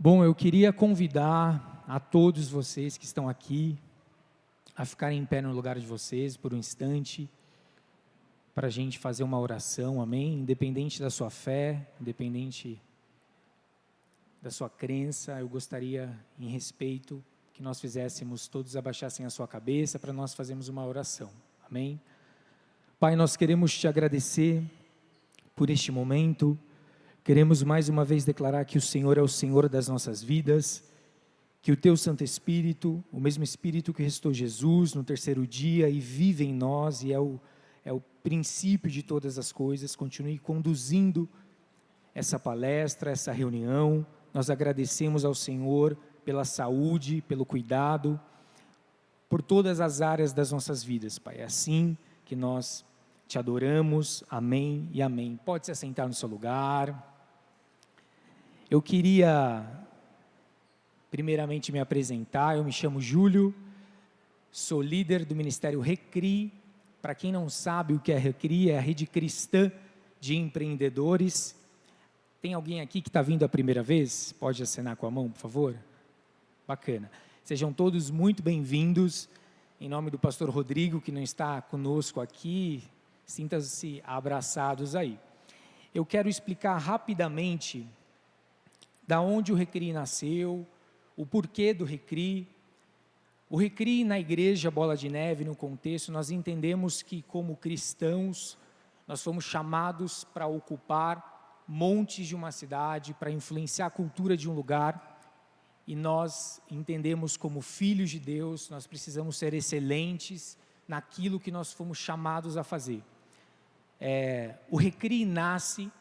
Bom, eu queria convidar a todos vocês que estão aqui a ficarem em pé no lugar de vocês por um instante, para a gente fazer uma oração, amém? Independente da sua fé, independente da sua crença, eu gostaria, em respeito, que nós fizéssemos, todos abaixassem a sua cabeça para nós fazermos uma oração, amém? Pai, nós queremos te agradecer por este momento. Queremos mais uma vez declarar que o Senhor é o Senhor das nossas vidas, que o Teu Santo Espírito, o mesmo Espírito que ressuscitou Jesus no terceiro dia e vive em nós e é o princípio de todas as coisas, continue conduzindo essa palestra, essa reunião. Nós agradecemos ao Senhor pela saúde, pelo cuidado, por todas as áreas das nossas vidas, Pai. É assim que nós te adoramos, amém e amém. Pode se assentar no seu lugar. Eu queria, primeiramente, me apresentar. Eu me chamo Júlio, sou líder do Ministério Recri. Para quem não sabe o que é Recri, é a rede cristã de empreendedores. Tem alguém aqui que está vindo a primeira vez? Pode acenar com a mão, por favor? Bacana. Sejam todos muito bem-vindos. Em nome do pastor Rodrigo, que não está conosco aqui, sintam-se abraçados aí. Eu quero explicar rapidamente da onde o Recri nasceu, o porquê do Recri. O Recri na igreja Bola de Neve, no contexto, nós entendemos que como cristãos, nós fomos chamados para ocupar montes de uma cidade, para influenciar a cultura de um lugar, e nós entendemos como filhos de Deus, nós precisamos ser excelentes naquilo que nós fomos chamados a fazer. O Recri nasce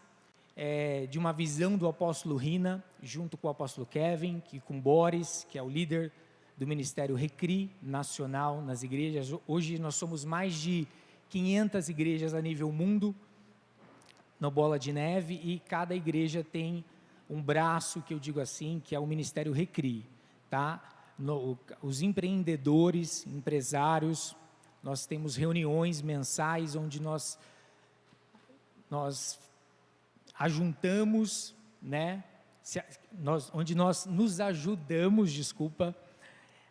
de uma visão do apóstolo Rina, junto com o apóstolo Kevin, que com Boris, que é o líder do Ministério Recri nacional nas igrejas. Hoje nós somos mais de 500 igrejas a nível mundo, no Bola de Neve, e cada igreja tem um braço, que eu digo assim, que é o Ministério Recri, tá? Os empreendedores, empresários, nós temos reuniões mensais, onde nós ajuntamos, né? Onde nós nos ajudamos,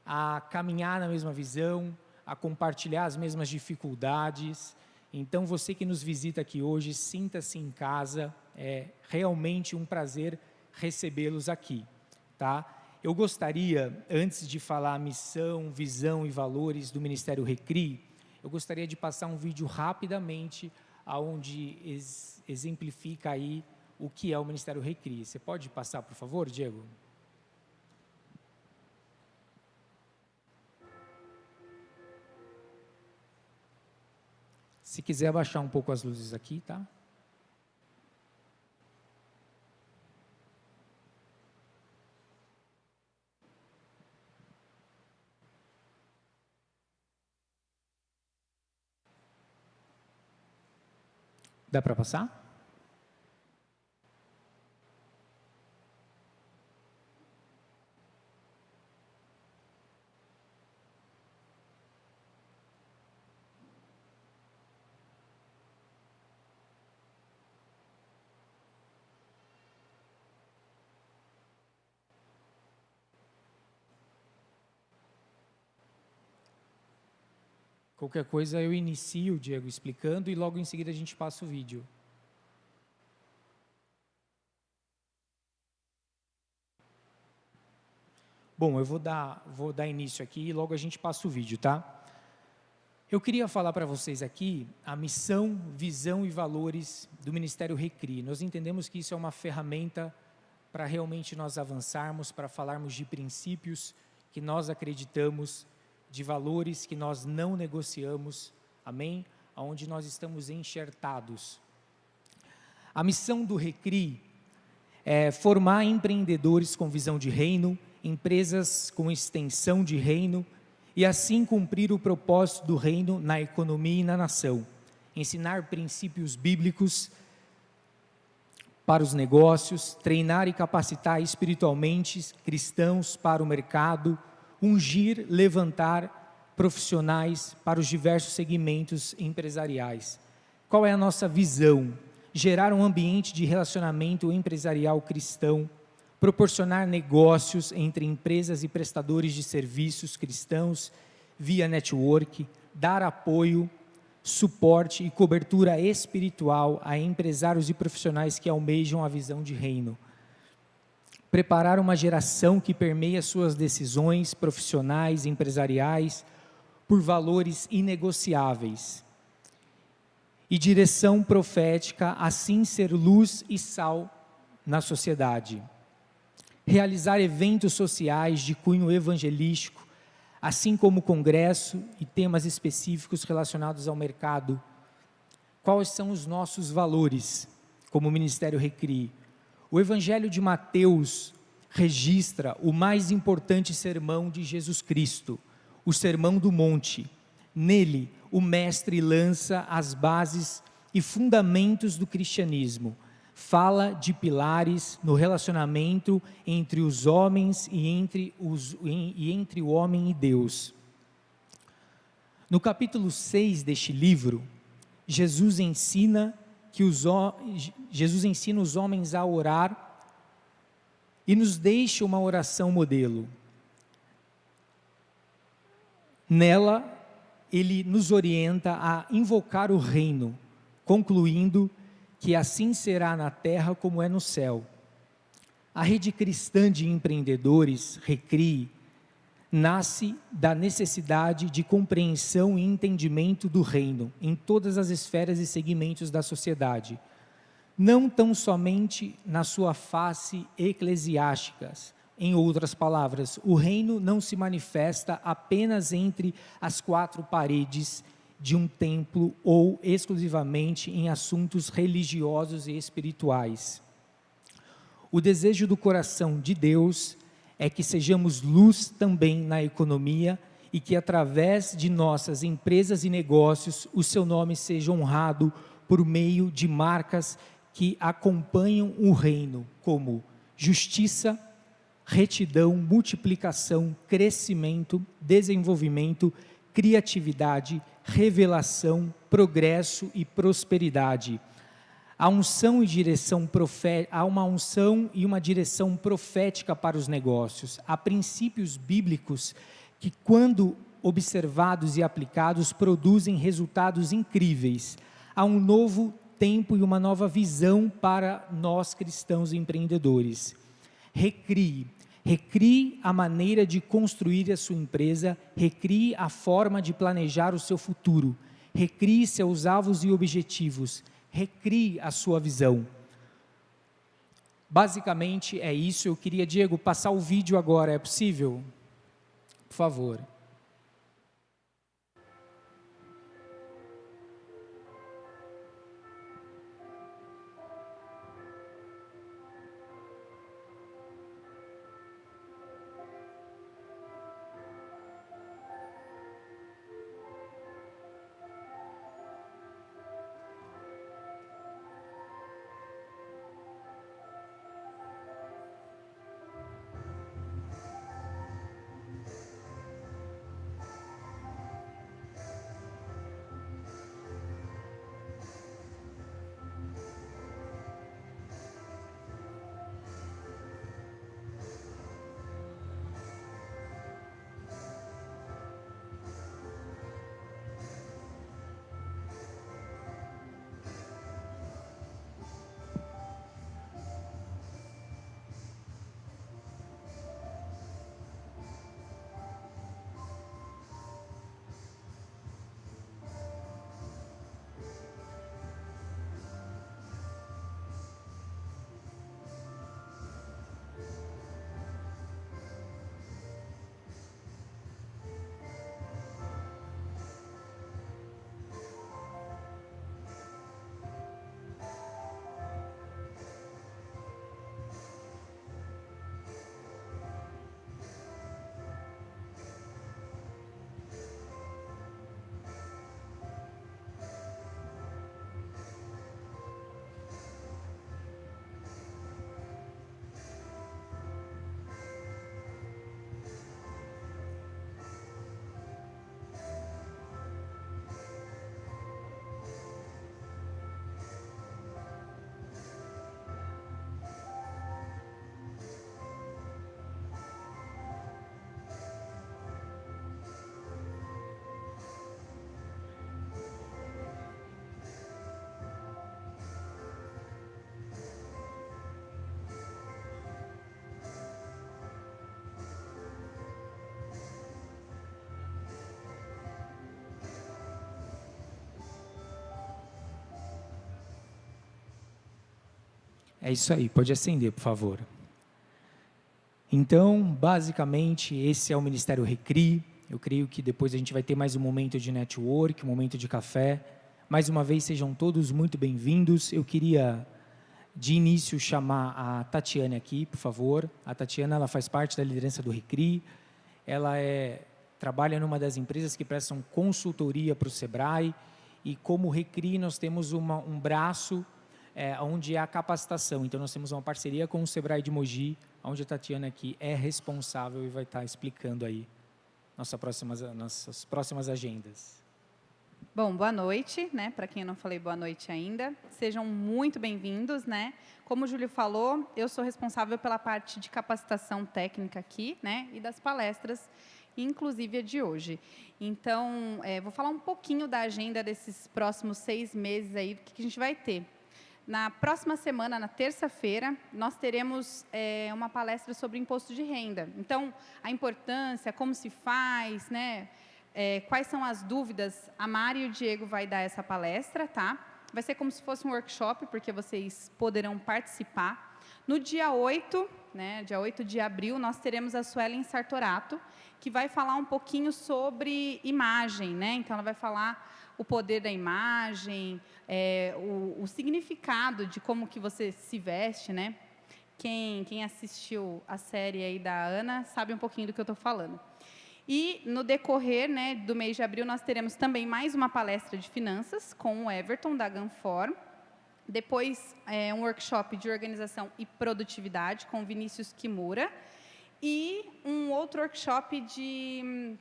a caminhar na mesma visão, a compartilhar as mesmas dificuldades. Então, você que nos visita aqui hoje, sinta-se em casa, é realmente um prazer recebê-los aqui, tá? Eu gostaria, antes de falar a missão, visão e valores do Ministério Recri, eu gostaria de passar um vídeo rapidamente, onde exemplifica aí o que é o Ministério Recri. Você pode passar, por favor, Diego? Se quiser abaixar um pouco as luzes aqui, tá? Dá para passar? Qualquer coisa eu inicio, Diego, explicando, e logo em seguida a gente passa o vídeo. Bom, eu vou dar início aqui e logo a gente passa o vídeo, tá? Eu queria falar para vocês aqui a missão, visão e valores do Ministério Recri. Nós entendemos que isso é uma ferramenta para realmente nós avançarmos, para falarmos de princípios que nós acreditamos, de valores que nós não negociamos, amém? Onde nós estamos enxertados. A missão do Recri é formar empreendedores com visão de reino, empresas com extensão de reino, e assim cumprir o propósito do reino na economia e na nação. Ensinar princípios bíblicos para os negócios, treinar e capacitar espiritualmente cristãos para o mercado, ungir, levantar profissionais para os diversos segmentos empresariais. Qual é a nossa visão? Gerar um ambiente de relacionamento empresarial cristão, proporcionar negócios entre empresas e prestadores de serviços cristãos via network, dar apoio, suporte e cobertura espiritual a empresários e profissionais que almejam a visão de reino. Preparar uma geração que permeia suas decisões profissionais e empresariais por valores inegociáveis. E direção profética, assim ser luz e sal na sociedade. Realizar eventos sociais de cunho evangelístico, assim como congresso e temas específicos relacionados ao mercado. Quais são os nossos valores como Ministério Recri? O Evangelho de Mateus registra o mais importante sermão de Jesus Cristo, o Sermão do Monte. Nele, o Mestre lança as bases e fundamentos do cristianismo. Fala de pilares no relacionamento entre os homens e entre o homem e Deus. No capítulo 6 deste livro, Jesus ensina os homens a orar e nos deixa uma oração modelo. Nela, ele nos orienta a invocar o reino, concluindo que assim será na terra como é no céu. A rede cristã de empreendedores, Recri, nasce da necessidade de compreensão e entendimento do reino em todas as esferas e segmentos da sociedade, não tão somente na sua face eclesiástica. Em outras palavras, o reino não se manifesta apenas entre as quatro paredes de um templo ou exclusivamente em assuntos religiosos e espirituais. O desejo do coração de Deus é que sejamos luz também na economia e que através de nossas empresas e negócios o seu nome seja honrado por meio de marcas que acompanham o reino, como justiça, retidão, multiplicação, crescimento, desenvolvimento, criatividade, revelação, progresso e prosperidade. Há uma unção e uma direção profética para os negócios. Há princípios bíblicos que, quando observados e aplicados, produzem resultados incríveis. Há um novo tempo e uma nova visão para nós cristãos e empreendedores. Recrie a maneira de construir a sua empresa, recrie a forma de planejar o seu futuro, recrie seus alvos e objetivos, recrie a sua visão. Basicamente é isso. Eu queria, Diego, passar o vídeo agora, é possível? Por favor. É isso aí, pode acender, por favor. Então, basicamente, esse é o Ministério Recri. Eu creio que depois a gente vai ter mais um momento de network, um momento de café. Mais uma vez, sejam todos muito bem-vindos. Eu queria, de início, chamar a Tatiane aqui, por favor. A Tatiana, ela faz parte da liderança do Recri. Ela trabalha numa das empresas que prestam consultoria para o Sebrae. E como Recri, nós temos um braço onde é a capacitação. Então, nós temos uma parceria com o Sebrae de Mogi, onde a Tatiana aqui é responsável e vai estar explicando aí nossas próximas agendas. Bom, boa noite, né? Para quem eu não falei boa noite ainda, sejam muito bem-vindos, né? Como o Júlio falou, eu sou responsável pela parte de capacitação técnica aqui, né? E das palestras, inclusive a de hoje. Então, vou falar um pouquinho da agenda desses próximos 6 meses aí, do que a gente vai ter. Na próxima semana, na terça-feira, nós teremos uma palestra sobre imposto de renda. Então, a importância, como se faz, né? Quais são as dúvidas? A Mari e o Diego vai dar essa palestra, tá? Vai ser como se fosse um workshop, porque vocês poderão participar. No dia 8, né, dia 8 de abril, nós teremos a Suelen Sartorato, que vai falar um pouquinho sobre imagem, né? Então, ela vai falar o poder da imagem, o significado de como que você se veste, né? Quem assistiu a série aí da Ana sabe um pouquinho do que eu estou falando. E, no decorrer, né, do mês de abril, nós teremos também mais uma palestra de finanças com o Everton, da Ganfor. Depois, um workshop de organização e produtividade com o Vinícius Kimura. E um outro workshop de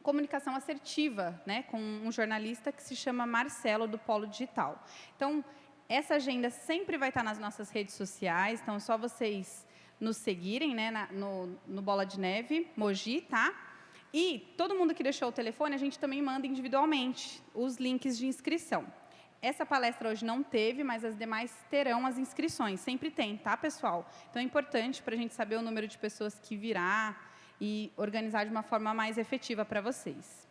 comunicação assertiva, né, com um jornalista que se chama Marcelo, do Polo Digital. Então, essa agenda sempre vai estar nas nossas redes sociais, então é só vocês nos seguirem, né, no Bola de Neve, Mogi, tá? E todo mundo que deixou o telefone, a gente também manda individualmente os links de inscrição. Essa palestra hoje não teve, mas as demais terão as inscrições, sempre tem, tá, pessoal? Então, é importante para a gente saber o número de pessoas que virá, e organizar de uma forma mais efetiva para vocês.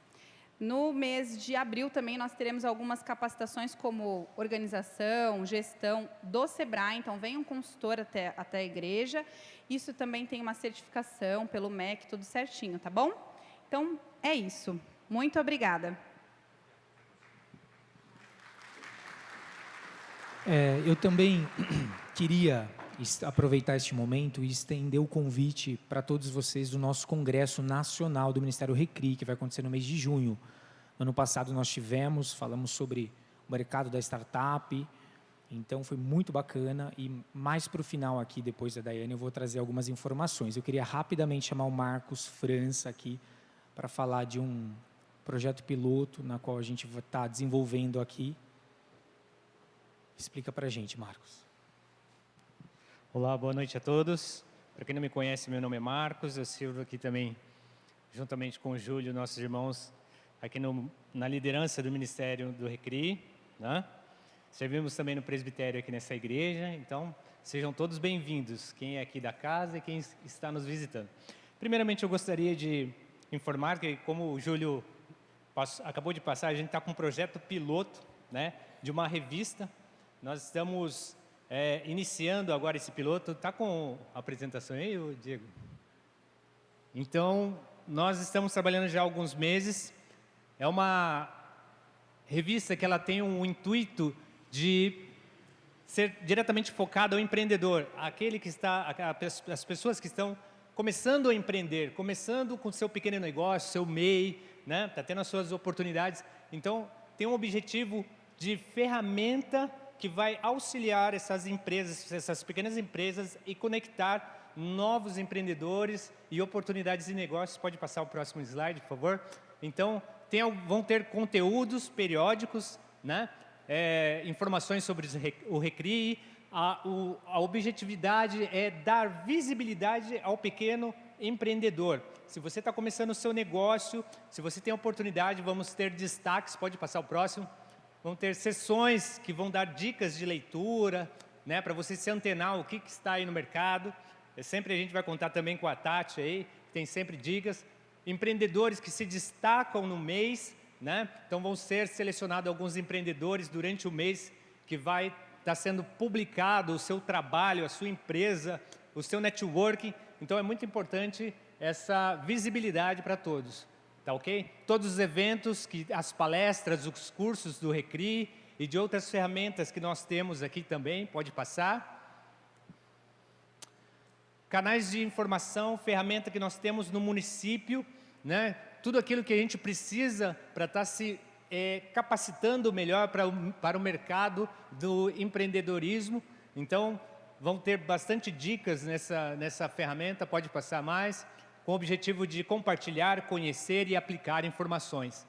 No mês de abril também nós teremos algumas capacitações como organização, gestão do Sebrae, então venha um consultor até a igreja, isso também tem uma certificação pelo MEC, tudo certinho, tá bom? Então, é isso. Muito obrigada. Eu também queria aproveitar este momento e estender o convite para todos vocês do nosso Congresso Nacional do Ministério Recri, que vai acontecer no mês de junho. No ano passado nós falamos sobre o mercado da startup, então foi muito bacana e mais para o final aqui, depois da Daiane, eu vou trazer algumas informações. Eu queria rapidamente chamar o Marcos França aqui para falar de um projeto piloto na qual a gente vai estar desenvolvendo aqui. Explica para a gente, Marcos. Olá, boa noite a todos. Para quem não me conhece, meu nome é Marcos, eu sirvo aqui também, juntamente com o Júlio, nossos irmãos, aqui na liderança do Ministério do Recri, né? Servimos também no presbitério aqui nessa igreja, então sejam todos bem-vindos, quem é aqui da casa e quem está nos visitando. Primeiramente, eu gostaria de informar que, como o Júlio acabou de passar, a gente está com um projeto piloto, né, de uma revista. Nós estamos iniciando agora esse piloto. Está com a apresentação aí, Diego? Então, nós estamos trabalhando já há alguns meses. É uma revista que ela tem um intuito de ser diretamente focada ao empreendedor, as pessoas que estão começando a empreender, começando com seu pequeno negócio, seu MEI, né? Está tendo as suas oportunidades. Então, tem um objetivo de ferramenta que vai auxiliar essas empresas, essas pequenas empresas e conectar novos empreendedores e oportunidades de negócios. Pode passar o próximo slide, por favor? Então, vão ter conteúdos periódicos, né? Informações sobre o Recri. A objetividade é dar visibilidade ao pequeno empreendedor. Se você está começando o seu negócio, se você tem oportunidade, vamos ter destaques. Pode passar o próximo. Vão ter sessões que vão dar dicas de leitura, né, para você se antenar o que está aí no mercado. Sempre a gente vai contar também com a Tati aí, tem sempre dicas. Empreendedores que se destacam no mês, né? Então vão ser selecionados alguns empreendedores durante o mês que vai está sendo publicado o seu trabalho, a sua empresa, o seu networking. Então, é muito importante essa visibilidade para todos, tá ok? Todos os eventos, as palestras, os cursos do Recri e de outras ferramentas que nós temos aqui também, pode passar. Canais de informação, ferramenta que nós temos no município, né? Tudo aquilo que a gente precisa para estar se capacitando melhor para o mercado do empreendedorismo. Então, vão ter bastante dicas nessa ferramenta, pode passar mais, com o objetivo de compartilhar, conhecer e aplicar informações.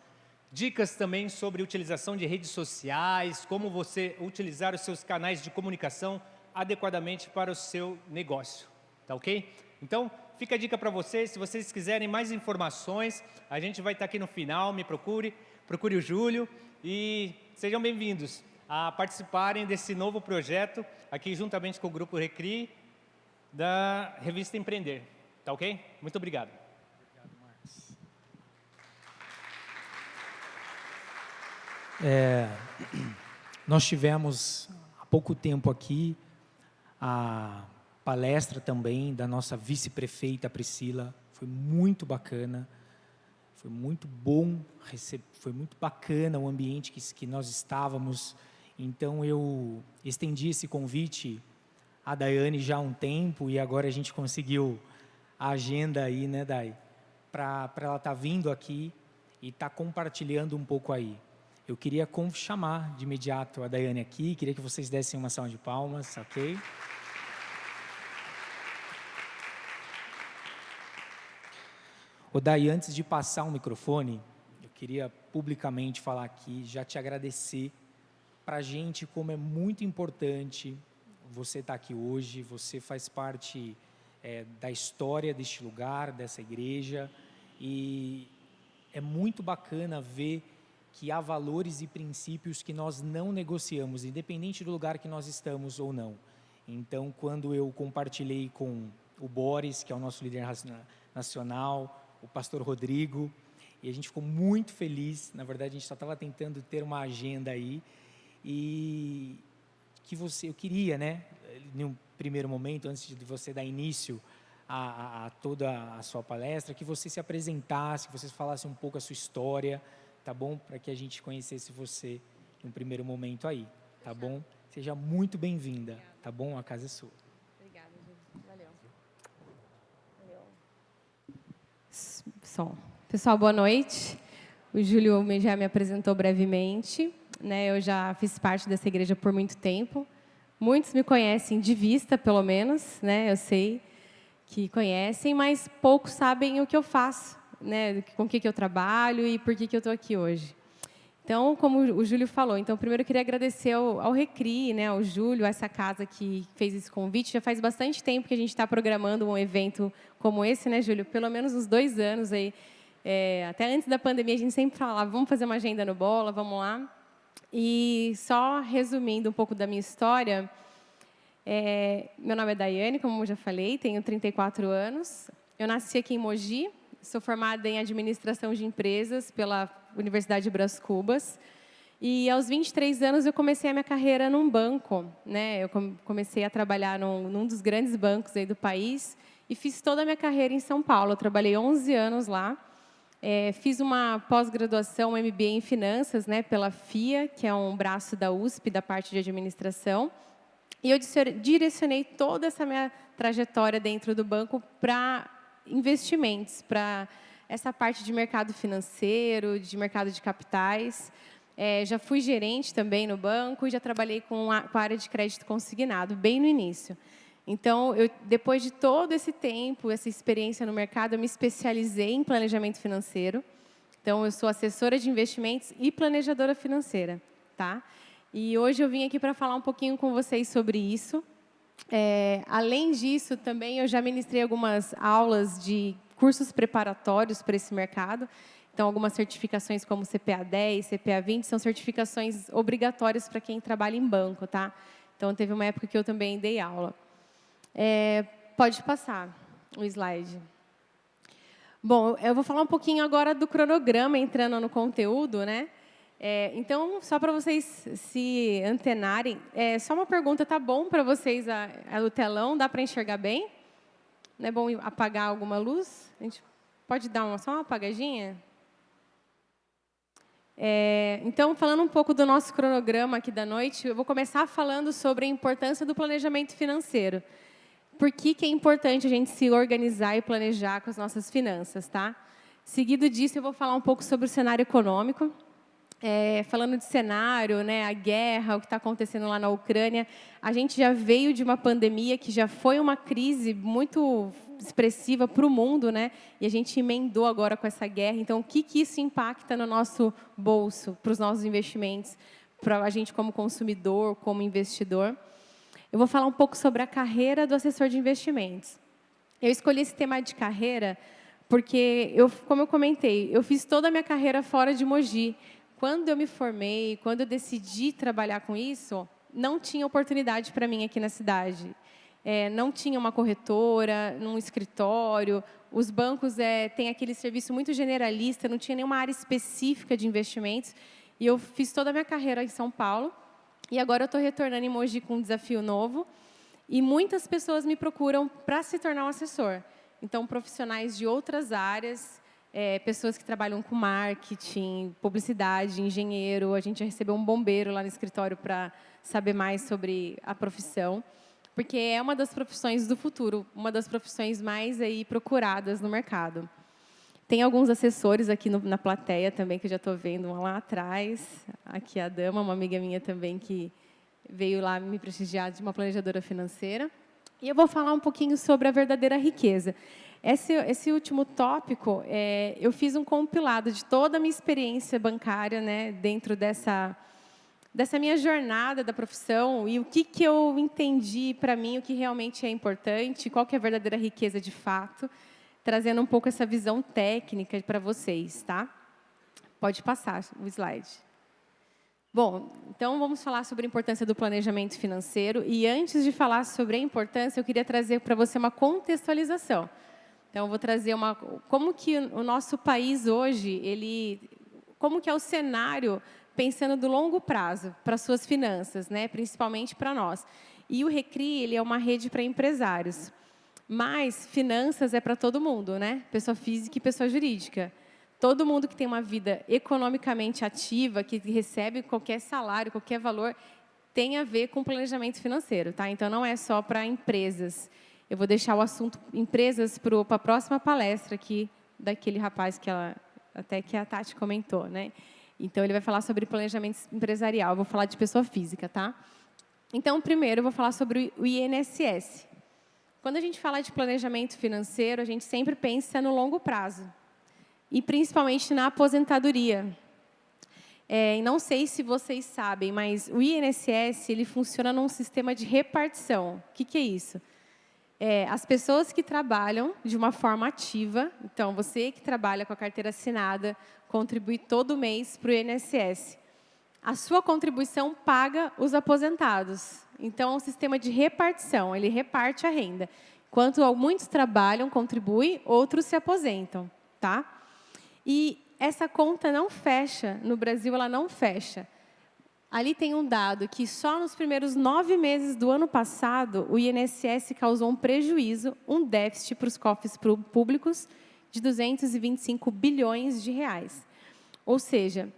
Dicas também sobre utilização de redes sociais, como você utilizar os seus canais de comunicação adequadamente para o seu negócio. Tá ok? Então, fica a dica para vocês. Se vocês quiserem mais informações, a gente vai estar aqui no final. Me procure o Júlio e sejam bem-vindos a participarem desse novo projeto aqui juntamente com o Grupo Recri da Revista Empreender. Tá ok? Muito obrigado. Obrigado, Marcos. Nós tivemos há pouco tempo aqui a palestra também da nossa vice-prefeita Priscila, foi muito bacana, foi muito bom, foi muito bacana o ambiente que nós estávamos. Então eu estendi esse convite à Daiane já há um tempo e agora a gente conseguiu a agenda aí, né, Dai, para ela estar vindo aqui e estar compartilhando um pouco aí. Eu queria chamar de imediato a Daiane aqui, queria que vocês dessem uma salva de palmas, ok? Ô Dai, antes de passar o microfone, eu queria publicamente falar aqui, já te agradecer para a gente como é muito importante você estar aqui hoje, você faz parte da história deste lugar, dessa igreja, e é muito bacana ver que há valores e princípios que nós não negociamos, independente do lugar que nós estamos ou não. Então, quando eu compartilhei com o Boris, que é o nosso líder nacional, o pastor Rodrigo, e a gente ficou muito feliz. Na verdade, a gente só estava tentando ter uma agenda aí, e que eu queria, né, em um primeiro momento, antes de você dar início a toda a sua palestra, que você se apresentasse, que você falasse um pouco a sua história, tá bom? Para que a gente conhecesse você em um primeiro momento aí, tá bom? Seja muito bem-vinda, tá bom? A casa é sua. Obrigada, Júlio. Valeu. Som. Pessoal, boa noite. O Júlio já me apresentou brevemente, né? Eu já fiz parte dessa igreja por muito tempo. Muitos me conhecem de vista, pelo menos, né? Eu sei que conhecem, mas poucos sabem o que eu faço, né? Com o que eu trabalho e por que eu estou aqui hoje. Então, como o Júlio falou, então primeiro eu queria agradecer ao Recri, né? Ao Júlio, a essa casa que fez esse convite. Já faz bastante tempo que a gente está programando um evento como esse, né, Júlio? Pelo menos uns 2 anos aí. Até antes da pandemia a gente sempre falava, vamos fazer uma agenda no Bola, vamos lá. E só resumindo um pouco da minha história, meu nome é Daiane, como eu já falei, tenho 34 anos. Eu nasci aqui em Mogi, sou formada em administração de empresas pela Universidade Brás Cubas. E aos 23 anos eu comecei a minha carreira num banco, né? Eu comecei a trabalhar num dos grandes bancos aí do país e fiz toda a minha carreira em São Paulo. Eu trabalhei 11 anos lá. Fiz uma pós-graduação, um MBA em Finanças, né, pela FIA, que é um braço da USP, da parte de administração. E eu direcionei toda essa minha trajetória dentro do banco para investimentos, para essa parte de mercado financeiro, de mercado de capitais. Já fui gerente também no banco e já trabalhei com a área de crédito consignado, bem no início. Então, depois de todo esse tempo, essa experiência no mercado, eu me especializei em planejamento financeiro. Então, eu sou assessora de investimentos e planejadora financeira, tá? E hoje eu vim aqui para falar um pouquinho com vocês sobre isso. Além disso, também eu já ministrei algumas aulas de cursos preparatórios para esse mercado. Então, algumas certificações como CPA 10, CPA 20, são certificações obrigatórias para quem trabalha em banco, tá? Então, teve uma época que eu também dei aula. Pode passar o slide. Bom, eu vou falar um pouquinho agora do cronograma, entrando no conteúdo, né? Então, só para vocês se antenarem, só uma pergunta, tá bom para vocês o telão? Dá para enxergar bem? Não é bom apagar alguma luz? A gente pode dar só uma apagadinha? Então, falando um pouco do nosso cronograma aqui da noite, eu vou começar falando sobre a importância do planejamento financeiro. Por que é importante a gente se organizar e planejar com as nossas finanças, tá? Seguido disso, eu vou falar um pouco sobre o cenário econômico. Falando de cenário, né, a guerra, o que está acontecendo lá na Ucrânia, a gente já veio de uma pandemia que já foi uma crise muito expressiva para o mundo, né, e a gente emendou agora com essa guerra. Então, o que isso impacta no nosso bolso, para os nossos investimentos, para a gente como consumidor, como investidor? Eu vou falar um pouco sobre a carreira do assessor de investimentos. Eu escolhi esse tema de carreira porque, como eu comentei, eu fiz toda a minha carreira fora de Mogi. Quando eu me formei, quando eu decidi trabalhar com isso, não tinha oportunidade para mim aqui na cidade. Não tinha uma corretora, um escritório. Os bancos têm aquele serviço muito generalista, não tinha nenhuma área específica de investimentos. E eu fiz toda a minha carreira em São Paulo. E agora eu estou retornando em Mogi com um desafio novo. E muitas pessoas me procuram para se tornar um assessor. Então, profissionais de outras áreas, pessoas que trabalham com marketing, publicidade, engenheiro. A gente já recebeu um bombeiro lá no escritório para saber mais sobre a profissão, porque é uma das profissões do futuro, uma das profissões mais procuradas no mercado. Tem alguns assessores aqui na plateia também, que eu já estou vendo lá atrás. Aqui a Dama, uma amiga minha também, que veio lá me prestigiar de uma planejadora financeira. E eu vou falar um pouquinho sobre a verdadeira riqueza. Esse último tópico, eu fiz um compilado de toda a minha experiência bancária, né, dentro dessa minha jornada da profissão e o que eu entendi para mim, o que realmente é importante, qual que é a verdadeira riqueza de fato, trazendo um pouco essa visão técnica para vocês, tá? Pode passar o slide. Bom, então vamos falar sobre a importância do planejamento financeiro. E antes de falar sobre a importância, eu queria trazer para você uma contextualização. Então, eu vou trazer como que o nosso país hoje, como que é o cenário pensando do longo prazo para as suas finanças, né? Principalmente para nós. E o Recri, ele é uma rede para empresários. Mas finanças é para todo mundo, né? Pessoa física e pessoa jurídica. Todo mundo que tem uma vida economicamente ativa, que recebe qualquer salário, qualquer valor, tem a ver com planejamento financeiro, tá? Então, não é só para empresas. Eu vou deixar o assunto empresas para a próxima palestra aqui, daquele rapaz até que a Tati comentou, né? Então, ele vai falar sobre planejamento empresarial. Eu vou falar de pessoa física, tá? Então, primeiro, eu vou falar sobre o INSS. Quando a gente fala de planejamento financeiro, a gente sempre pensa no longo prazo. E, principalmente, na aposentadoria. E não sei se vocês sabem, mas o INSS ele funciona num sistema de repartição. O que é isso? As pessoas que trabalham de uma forma ativa, então, você que trabalha com a carteira assinada, contribui todo mês para o INSS. A sua contribuição paga os aposentados. Então, é um sistema de repartição, ele reparte a renda. Enquanto muitos trabalham, contribuem, outros se aposentam, tá? E essa conta não fecha, no Brasil ela não fecha. Ali tem um dado que só nos primeiros 9 meses do ano passado, o INSS causou um prejuízo, um déficit para os cofres públicos de 225 bilhões de reais. Ou seja,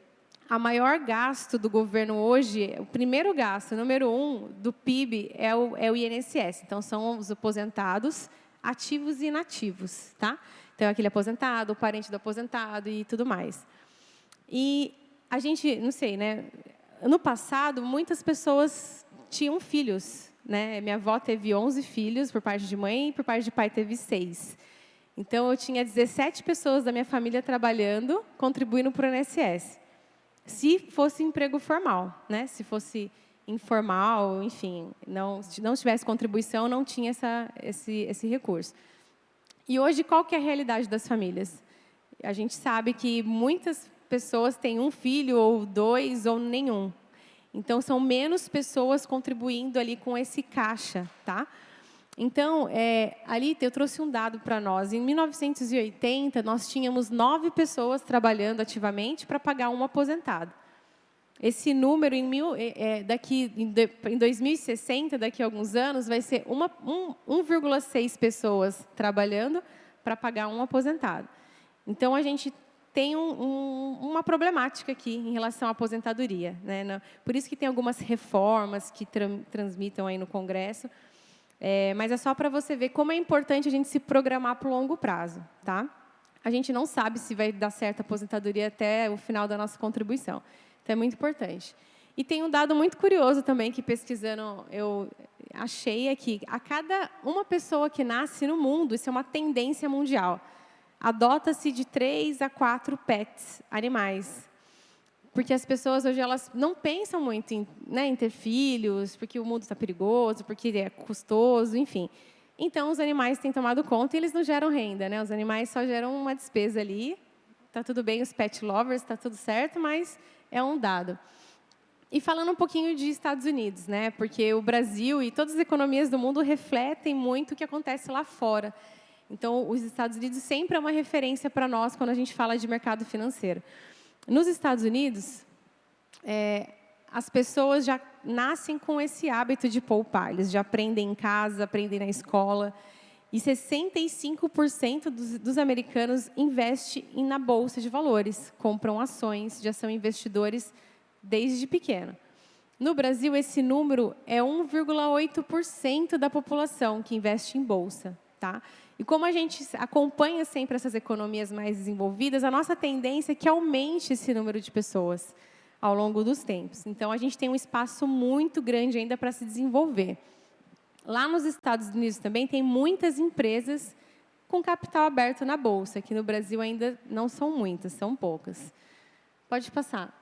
a maior gasto do governo hoje, o primeiro gasto, número 1 do PIB, é o INSS. Então, são os aposentados ativos e inativos, tá? Então, aquele aposentado, o parente do aposentado e tudo mais. E a gente, não sei, né? No passado, muitas pessoas tinham filhos, né? Minha avó teve 11 filhos por parte de mãe e por parte de pai teve 6. Então, eu tinha 17 pessoas da minha família trabalhando, contribuindo para o INSS. Se fosse emprego formal, né? Se fosse informal, enfim, se não tivesse contribuição, não tinha esse recurso. E hoje, qual que é a realidade das famílias? A gente sabe que muitas pessoas têm um filho, ou 2, ou nenhum. Então, são menos pessoas contribuindo ali com esse caixa, tá? Então, ali eu trouxe um dado para nós. Em 1980, nós tínhamos 9 pessoas trabalhando ativamente para pagar um aposentado. esse número em 2060, daqui a alguns anos, vai ser 1,6 pessoas trabalhando para pagar um aposentado. Então, a gente tem uma problemática aqui em relação à aposentadoria, né? Por isso que tem algumas reformas que transmitam aí no Congresso, mas é só para você ver como é importante a gente se programar para o longo prazo, tá? A gente não sabe se vai dar certo a aposentadoria até o final da nossa contribuição. Então, é muito importante. E tem um dado muito curioso também, que pesquisando eu achei aqui. A cada uma pessoa que nasce no mundo, isso é uma tendência mundial, adota-se de 3 a 4 pets, animais. Porque as pessoas hoje elas não pensam muito em ter filhos, porque o mundo está perigoso, porque é custoso, enfim. Então, os animais têm tomado conta e eles não geram renda, né? Os animais só geram uma despesa ali. Está tudo bem, os pet lovers, está tudo certo, mas é um dado. E falando um pouquinho de Estados Unidos, né? Porque o Brasil e todas as economias do mundo refletem muito o que acontece lá fora. Então, os Estados Unidos sempre é uma referência para nós quando a gente fala de mercado financeiro. Nos Estados Unidos, as pessoas já nascem com esse hábito de poupar. Eles já aprendem em casa, aprendem na escola. E 65% dos americanos investem na Bolsa de Valores, compram ações, já são investidores desde pequeno. No Brasil, esse número é 1,8% da população que investe em Bolsa. Tá? E como a gente acompanha sempre essas economias mais desenvolvidas, a nossa tendência é que aumente esse número de pessoas ao longo dos tempos. Então, a gente tem um espaço muito grande ainda para se desenvolver. Lá nos Estados Unidos também tem muitas empresas com capital aberto na Bolsa, que no Brasil ainda não são muitas, são poucas. Pode passar.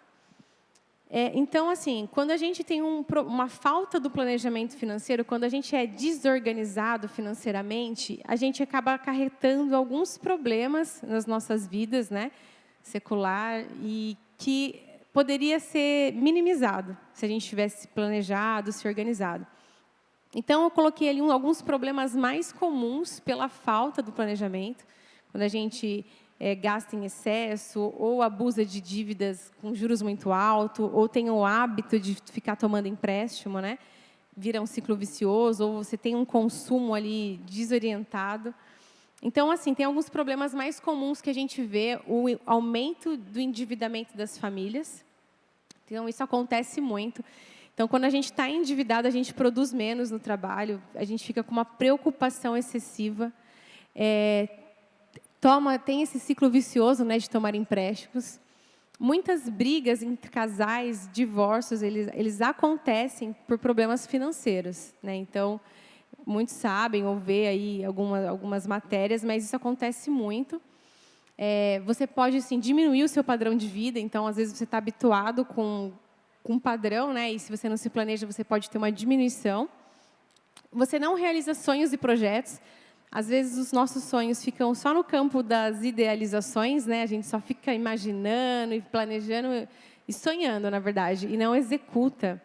Então, assim, quando a gente tem uma falta do planejamento financeiro, quando a gente é desorganizado financeiramente, a gente acaba acarretando alguns problemas nas nossas vidas, né, secular, e que poderia ser minimizado se a gente tivesse planejado, se organizado. Então, eu coloquei ali alguns problemas mais comuns pela falta do planejamento, quando a gente gasta em excesso, ou abusa de dívidas com juros muito altos, ou tem o hábito de ficar tomando empréstimo, né? Vira um ciclo vicioso, ou você tem um consumo ali desorientado. Então, assim, tem alguns problemas mais comuns que a gente vê, o aumento do endividamento das famílias. Então, isso acontece muito. Então, quando a gente está endividado, a gente produz menos no trabalho, a gente fica com uma preocupação excessiva, tem esse ciclo vicioso, né, de tomar empréstimos. Muitas brigas entre casais, divórcios, eles acontecem por problemas financeiros, né? Então, muitos sabem ou vê aí algumas matérias, mas isso acontece muito. Você pode assim, diminuir o seu padrão de vida, então, às vezes, você está habituado com um padrão, né? E se você não se planeja, você pode ter uma diminuição. Você não realiza sonhos e projetos. Às vezes, os nossos sonhos ficam só no campo das idealizações, né? A gente só fica imaginando e planejando e sonhando, na verdade, e não executa.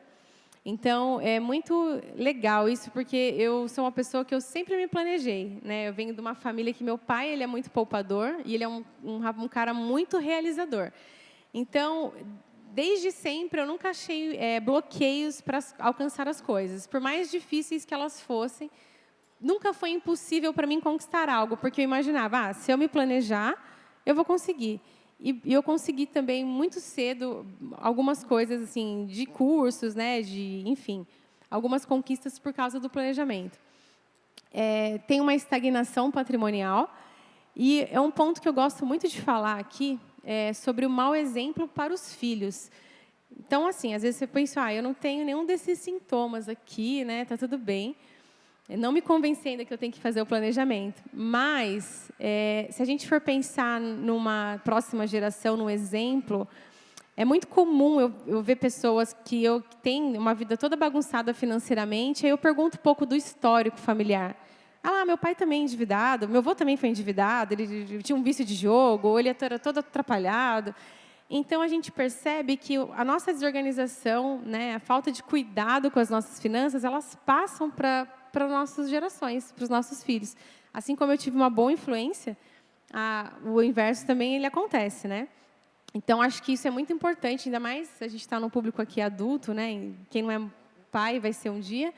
Então, é muito legal isso, porque eu sou uma pessoa que eu sempre me planejei, né? Eu venho de uma família que meu pai ele é muito poupador e ele é um cara muito realizador. Então, desde sempre, eu nunca achei bloqueios para alcançar as coisas. Por mais difíceis que elas fossem, nunca foi impossível para mim conquistar algo, porque eu imaginava, se eu me planejar, eu vou conseguir. E eu consegui também, muito cedo, algumas coisas assim, de cursos, né, enfim, algumas conquistas por causa do planejamento. Tem uma estagnação patrimonial, e é um ponto que eu gosto muito de falar aqui, sobre o mau exemplo para os filhos. Então, assim, às vezes você pensa, eu não tenho nenhum desses sintomas aqui, né, tá tudo bem. Não me convenci ainda que eu tenho que fazer o planejamento. Mas, se a gente for pensar numa próxima geração, num exemplo, é muito comum eu ver pessoas que têm uma vida toda bagunçada financeiramente, aí eu pergunto um pouco do histórico familiar. Meu pai também é endividado, meu avô também foi endividado, ele tinha um vício de jogo, ou ele era todo atrapalhado. Então, a gente percebe que a nossa desorganização, né, a falta de cuidado com as nossas finanças, elas passam para as nossas gerações, para os nossos filhos. Assim como eu tive uma boa influência, o inverso também ele acontece, né? Então, acho que isso é muito importante, ainda mais se a gente está num público aqui adulto, né? Quem não é pai vai ser um dia.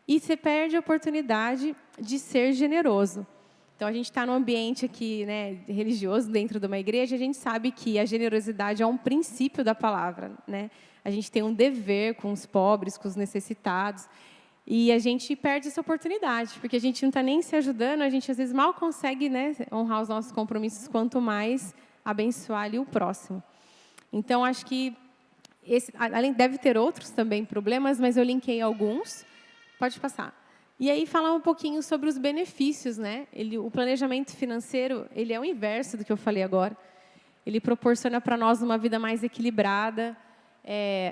E você perde a oportunidade de ser generoso. Então, a gente está num ambiente aqui, né, religioso, dentro de uma igreja, a gente sabe que a generosidade é um princípio da palavra, né? A gente tem um dever com os pobres, com os necessitados, e a gente perde essa oportunidade, porque a gente não está nem se ajudando, a gente às vezes mal consegue, né, honrar os nossos compromissos, quanto mais abençoar ali o próximo. Então, acho que além deve ter outros também problemas, mas eu linkei alguns. Pode passar. E aí falar um pouquinho sobre os benefícios, né? O planejamento financeiro, ele é o inverso do que eu falei agora. Ele proporciona para nós uma vida mais equilibrada.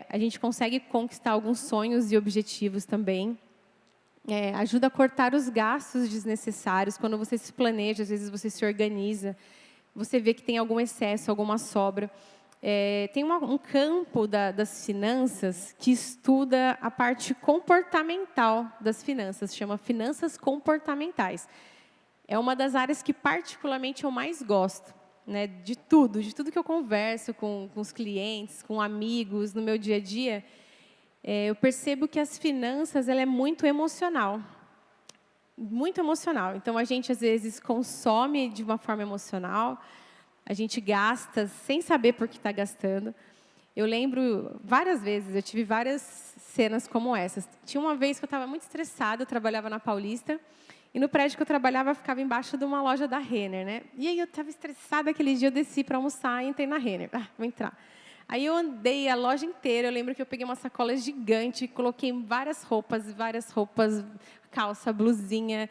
A gente consegue conquistar alguns sonhos e objetivos também. Ajuda a cortar os gastos desnecessários. Quando você se planeja, às vezes você se organiza, você vê que tem algum excesso, alguma sobra. Tem um campo das finanças que estuda a parte comportamental das finanças, chama finanças comportamentais. É uma das áreas que particularmente eu mais gosto, né, de tudo que eu converso com os clientes, com amigos, no meu dia a dia. Eu percebo que as finanças, ela é muito emocional. Muito emocional. Então, a gente, às vezes, consome de uma forma emocional. A gente gasta sem saber por que está gastando. Eu lembro várias vezes, eu tive várias cenas como essas. Tinha uma vez que eu estava muito estressada, eu trabalhava na Paulista, e no prédio que eu trabalhava, eu ficava embaixo de uma loja da Renner, né? E aí eu estava estressada aquele dia, eu desci para almoçar e entrei na Renner. Vou entrar. Aí eu andei a loja inteira, eu lembro que eu peguei uma sacola gigante, coloquei várias roupas, calça, blusinha.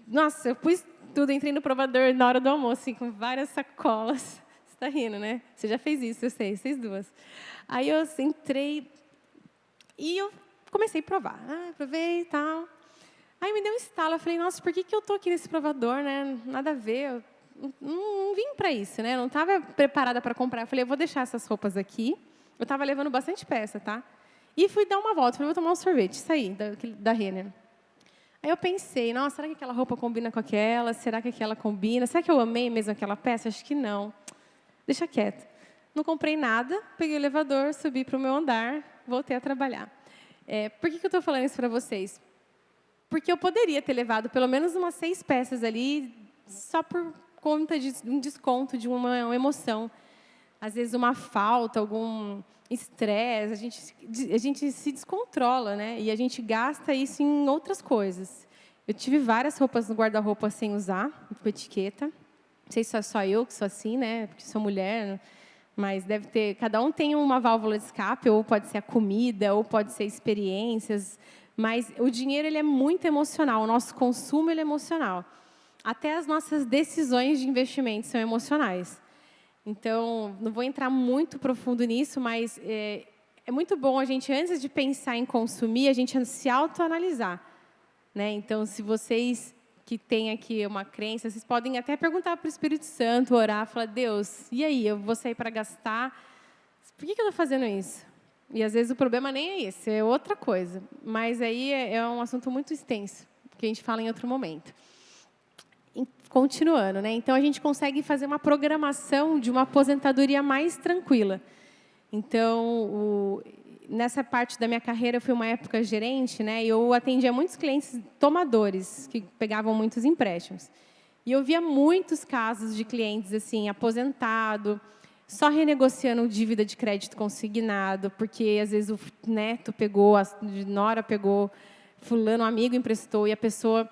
Nossa, eu pus tudo, entrei no provador na hora do almoço, assim, com várias sacolas. Você está rindo, né? Você já fez isso, eu sei, vocês duas. Aí eu entrei e eu comecei a provar. Provei e tal. Aí me deu um estalo, eu falei, nossa, por que eu estou aqui nesse provador, né? Nada a ver, eu não vim para isso, né? Não estava preparada para comprar. Eu falei, eu vou deixar essas roupas aqui. Eu estava levando bastante peça, tá? E fui dar uma volta, falei, vou tomar um sorvete, saí da Renner. Aí eu pensei, nossa, será que aquela roupa combina com aquela? Será que aquela combina? Será que eu amei mesmo aquela peça? Acho que não. Deixa quieto. Não comprei nada, peguei o elevador, subi para o meu andar, voltei a trabalhar. Por que eu estou falando isso para vocês? Porque eu poderia ter levado pelo menos umas 6 peças ali, só por conta de um desconto, de uma emoção. Às vezes uma falta, algum estresse, a gente se descontrola, né? E a gente gasta isso em outras coisas. Eu tive várias roupas no guarda-roupa sem usar, com etiqueta. Não sei se só eu que sou assim, né? Porque sou mulher, mas deve ter. Cada um tem uma válvula de escape, ou pode ser a comida, ou pode ser experiências. Mas o dinheiro, ele é muito emocional. O nosso consumo, ele é emocional. Até as nossas decisões de investimento são emocionais. Então, não vou entrar muito profundo nisso, mas é muito bom a gente, antes de pensar em consumir, a gente se autoanalisar, né? Então, se vocês que têm aqui uma crença, vocês podem até perguntar para o Espírito Santo, orar, falar, Deus, e aí, eu vou sair para gastar? Por que eu estou fazendo isso? E, às vezes, o problema nem é esse, é outra coisa. Mas aí é um assunto muito extenso, que a gente fala em outro momento. Continuando, né? Então, a gente consegue fazer uma programação de uma aposentadoria mais tranquila. Então, nessa parte da minha carreira, eu fui uma época gerente, né? E eu atendia muitos clientes tomadores, que pegavam muitos empréstimos. E eu via muitos casos de clientes, assim, aposentado, só renegociando dívida de crédito consignado, porque, às vezes, o neto pegou, a nora pegou, fulano, um amigo emprestou, e a pessoa...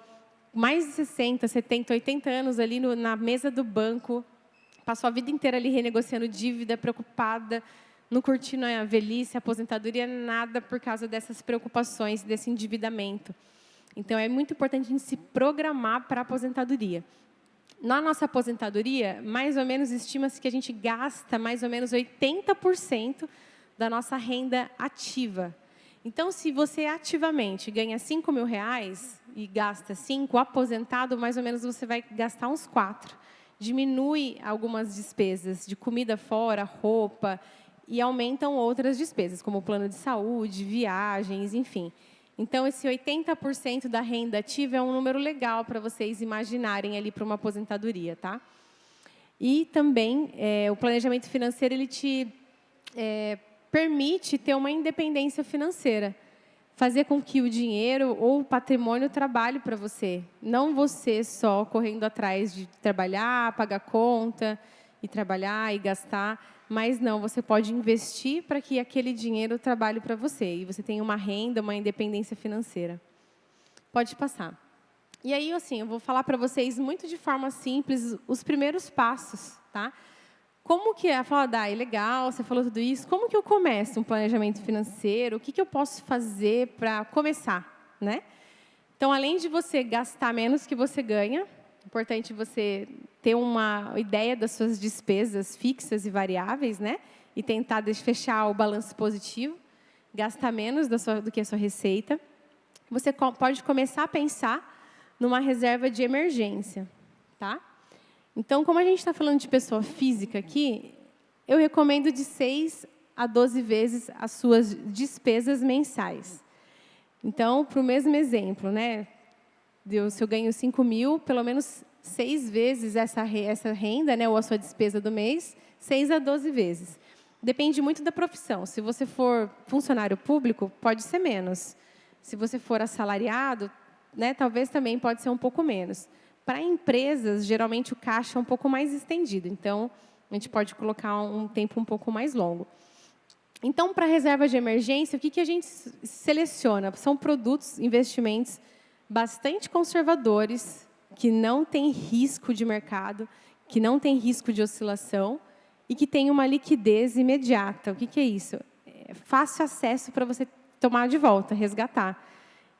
mais de 60, 70, 80 anos ali na mesa do banco, passou a vida inteira ali renegociando dívida, preocupada, não curtindo a velhice, a aposentadoria, nada por causa dessas preocupações, desse endividamento. Então, é muito importante a gente se programar para a aposentadoria. Na nossa aposentadoria, mais ou menos, estima-se que a gente gasta mais ou menos 80% da nossa renda ativa. Então, se você ativamente ganha R$5.000 e gasta 5, aposentado, mais ou menos você vai gastar uns 4. Diminui algumas despesas de comida fora, roupa, e aumentam outras despesas, como plano de saúde, viagens, enfim. Então, esse 80% da renda ativa é um número legal para vocês imaginarem ali para uma aposentadoria, tá? E também o planejamento financeiro ele te permite ter uma independência financeira, fazer com que o dinheiro ou o patrimônio trabalhe para você, não você só correndo atrás de trabalhar, pagar conta e trabalhar e gastar, mas não, você pode investir para que aquele dinheiro trabalhe para você e você tenha uma renda, uma independência financeira. Pode passar. E aí, assim, eu vou falar para vocês muito de forma simples os primeiros passos, tá? Como que é? Fala, Dai, legal, você falou tudo isso. Como que eu começo um planejamento financeiro? O que eu posso fazer para começar, né? Então, além de você gastar menos que você ganha, é importante você ter uma ideia das suas despesas fixas e variáveis, né? E tentar fechar o balanço positivo, gastar menos do que a sua receita. Você pode começar a pensar numa reserva de emergência, tá? Então, como a gente está falando de pessoa física aqui, eu recomendo de 6 a 12 vezes as suas despesas mensais. Então, para o mesmo exemplo, né? Se eu ganho 5 mil, pelo menos 6 vezes essa renda, né? Ou a sua despesa do mês, 6 a 12 vezes. Depende muito da profissão. Se você for funcionário público, pode ser menos. Se você for assalariado, né, talvez também pode ser um pouco menos. Para empresas, geralmente o caixa é um pouco mais estendido. Então, a gente pode colocar um tempo um pouco mais longo. Então, para a reserva de emergência, o que a gente seleciona? São produtos, investimentos bastante conservadores, que não têm risco de mercado, que não têm risco de oscilação e que têm uma liquidez imediata. O que é isso? É fácil acesso para você tomar de volta, resgatar.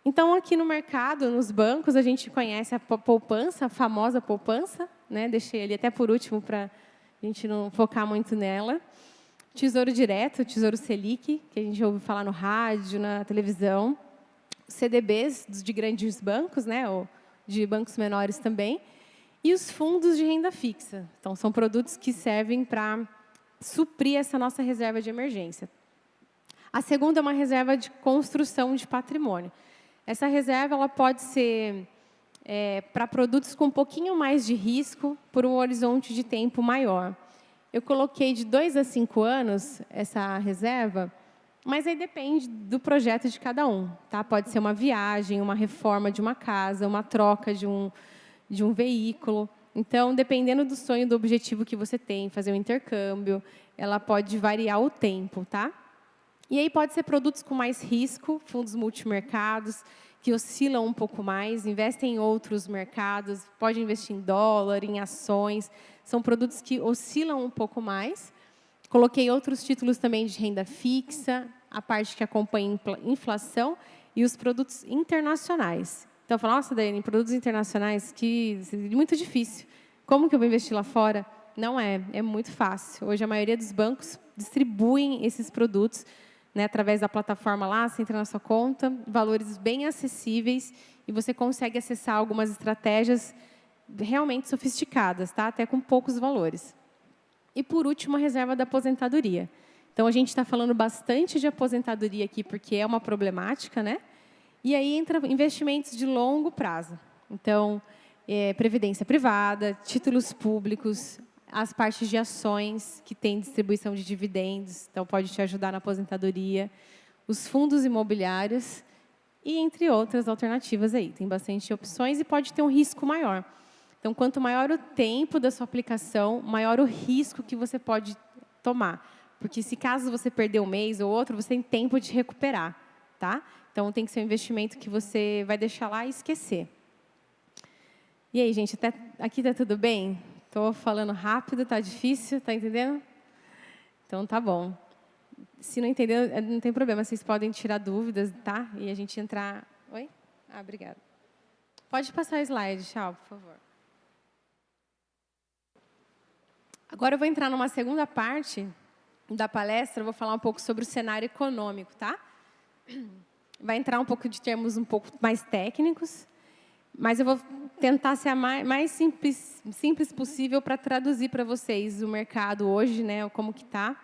Então, aqui no mercado, nos bancos, a gente conhece a poupança, a famosa poupança, né? Deixei ali até por último para a gente não focar muito nela. Tesouro Direto, Tesouro Selic, que a gente ouve falar no rádio, na televisão. CDBs de grandes bancos, né? Ou de bancos menores também. E os fundos de renda fixa. Então, são produtos que servem para suprir essa nossa reserva de emergência. A segunda é uma reserva de construção de patrimônio. Essa reserva ela pode ser para produtos com um pouquinho mais de risco por um horizonte de tempo maior. Eu coloquei de 2 a 5 anos essa reserva, mas aí depende do projeto de cada um. Tá? Pode ser uma viagem, uma reforma de uma casa, uma troca de um veículo. Então, dependendo do sonho, do objetivo que você tem, fazer um intercâmbio, ela pode variar o tempo, tá? E aí pode ser produtos com mais risco, fundos multimercados, que oscilam um pouco mais, investem em outros mercados, pode investir em dólar, em ações. São produtos que oscilam um pouco mais. Coloquei outros títulos também de renda fixa, a parte que acompanha inflação e os produtos internacionais. Então, eu falo, nossa, Daiane, produtos internacionais, que é muito difícil. Como que eu vou investir lá fora? Não é muito fácil. Hoje, a maioria dos bancos distribuem esses produtos, né, através da plataforma lá, você entra na sua conta, valores bem acessíveis, e você consegue acessar algumas estratégias realmente sofisticadas, tá? Até com poucos valores. E, por último, a reserva da aposentadoria. Então, a gente está falando bastante de aposentadoria aqui, porque é uma problemática, né? E aí entra investimentos de longo prazo. Então, previdência privada, títulos públicos, as partes de ações, que têm distribuição de dividendos, então pode te ajudar na aposentadoria, os fundos imobiliários e, entre outras alternativas aí. Tem bastante opções e pode ter um risco maior. Então, quanto maior o tempo da sua aplicação, maior o risco que você pode tomar. Porque se caso você perder um mês ou outro, você tem tempo de recuperar, tá? Então, tem que ser um investimento que você vai deixar lá e esquecer. E aí, gente, até aqui está tudo bem? Estou falando rápido, está difícil, está entendendo? Então, tá bom. Se não entender, não tem problema, vocês podem tirar dúvidas, tá? E a gente entrar... Oi? Ah, obrigada. Pode passar o slide, tchau, por favor. Agora eu vou entrar numa segunda parte da palestra, eu vou falar um pouco sobre o cenário econômico, tá? Vai entrar um pouco de termos um pouco mais técnicos, mas eu vou tentar ser a mais simples possível para traduzir para vocês o mercado hoje, né, como que está.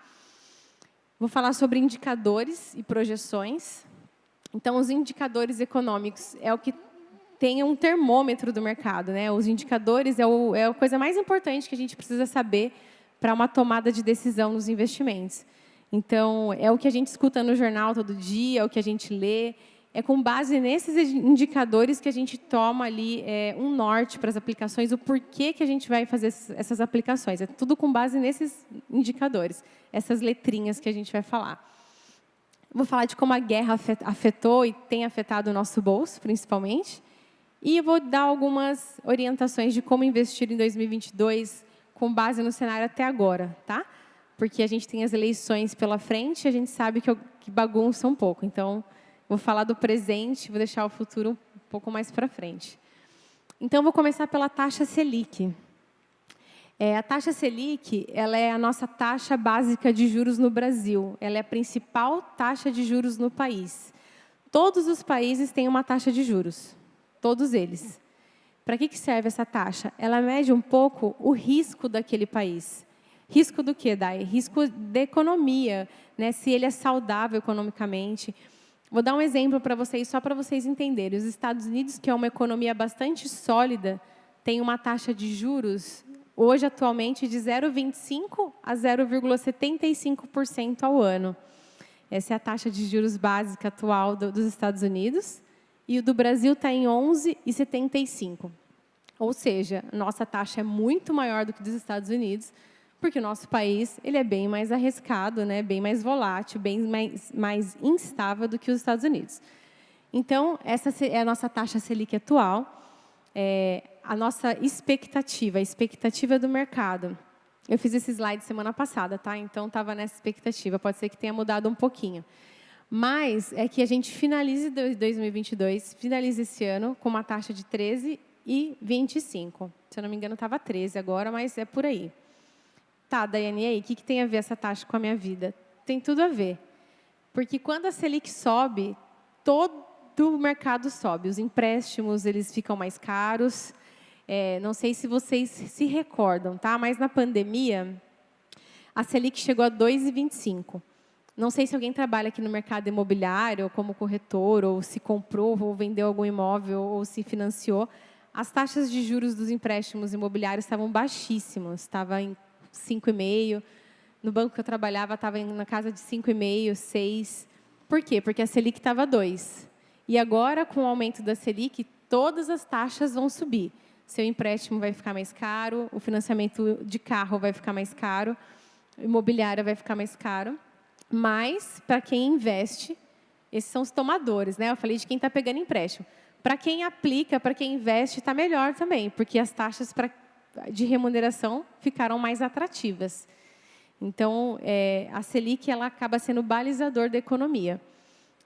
Vou falar sobre indicadores e projeções. Então, os indicadores econômicos é o que tem um termômetro do mercado, né? Os indicadores é a coisa mais importante que a gente precisa saber para uma tomada de decisão nos investimentos. Então, é o que a gente escuta no jornal todo dia, é o que a gente lê. É com base nesses indicadores que a gente toma ali um norte para as aplicações, o porquê que a gente vai fazer essas aplicações. É tudo com base nesses indicadores, essas letrinhas que a gente vai falar. Vou falar de como a guerra afetou e tem afetado o nosso bolso, principalmente. E eu vou dar algumas orientações de como investir em 2022 com base no cenário até agora, tá? Porque a gente tem as eleições pela frente e a gente sabe que bagunça um pouco. Então, vou falar do presente, vou deixar o futuro um pouco mais para frente. Então, vou começar pela taxa Selic. A taxa Selic, ela é a nossa taxa básica de juros no Brasil. Ela é a principal taxa de juros no país. Todos os países têm uma taxa de juros. Todos eles. Para que serve essa taxa? Ela mede um pouco o risco daquele país. Risco do quê, Dai? Risco da economia, né? Se ele é saudável economicamente. Vou dar um exemplo para vocês, só para vocês entenderem. Os Estados Unidos, que é uma economia bastante sólida, tem uma taxa de juros, hoje, atualmente, de 0,25% a 0,75% ao ano. Essa é a taxa de juros básica atual dos Estados Unidos. E o do Brasil está em 11,75%. Ou seja, nossa taxa é muito maior do que dos Estados Unidos, porque o nosso país ele é bem mais arriscado, né, bem mais volátil, bem mais instável do que os Estados Unidos. Então, essa é a nossa taxa Selic atual, a nossa expectativa, a expectativa do mercado. Eu fiz esse slide semana passada, tá? Então, estava nessa expectativa, pode ser que tenha mudado um pouquinho. Mas é que a gente finalize 2022, finalize esse ano com uma taxa de 13,25. Se eu não me engano, estava 13 agora, mas é por aí. Tá, Daiane, e aí, o que tem a ver essa taxa com a minha vida? Tem tudo a ver. Porque quando a Selic sobe, todo o mercado sobe. Os empréstimos eles ficam mais caros. Não sei se vocês se recordam, tá? Mas na pandemia, a Selic chegou a 2,25. Não sei se alguém trabalha aqui no mercado imobiliário, ou como corretor, ou se comprou, ou vendeu algum imóvel, ou se financiou. As taxas de juros dos empréstimos imobiliários estavam baixíssimas, estava em 5,5%. No banco que eu trabalhava, estava na casa de 5,5%, 6%. Por quê? Porque a Selic estava 2%. E agora, com o aumento da Selic, todas as taxas vão subir. Seu empréstimo vai ficar mais caro, o financiamento de carro vai ficar mais caro, a imobiliária vai ficar mais caro. Mas, para quem investe, esses são os tomadores, né? Eu falei de quem está pegando empréstimo. Para quem aplica, para quem investe, está melhor também, porque as taxas de remuneração ficaram mais atrativas. Então, a Selic ela acaba sendo o balizador da economia.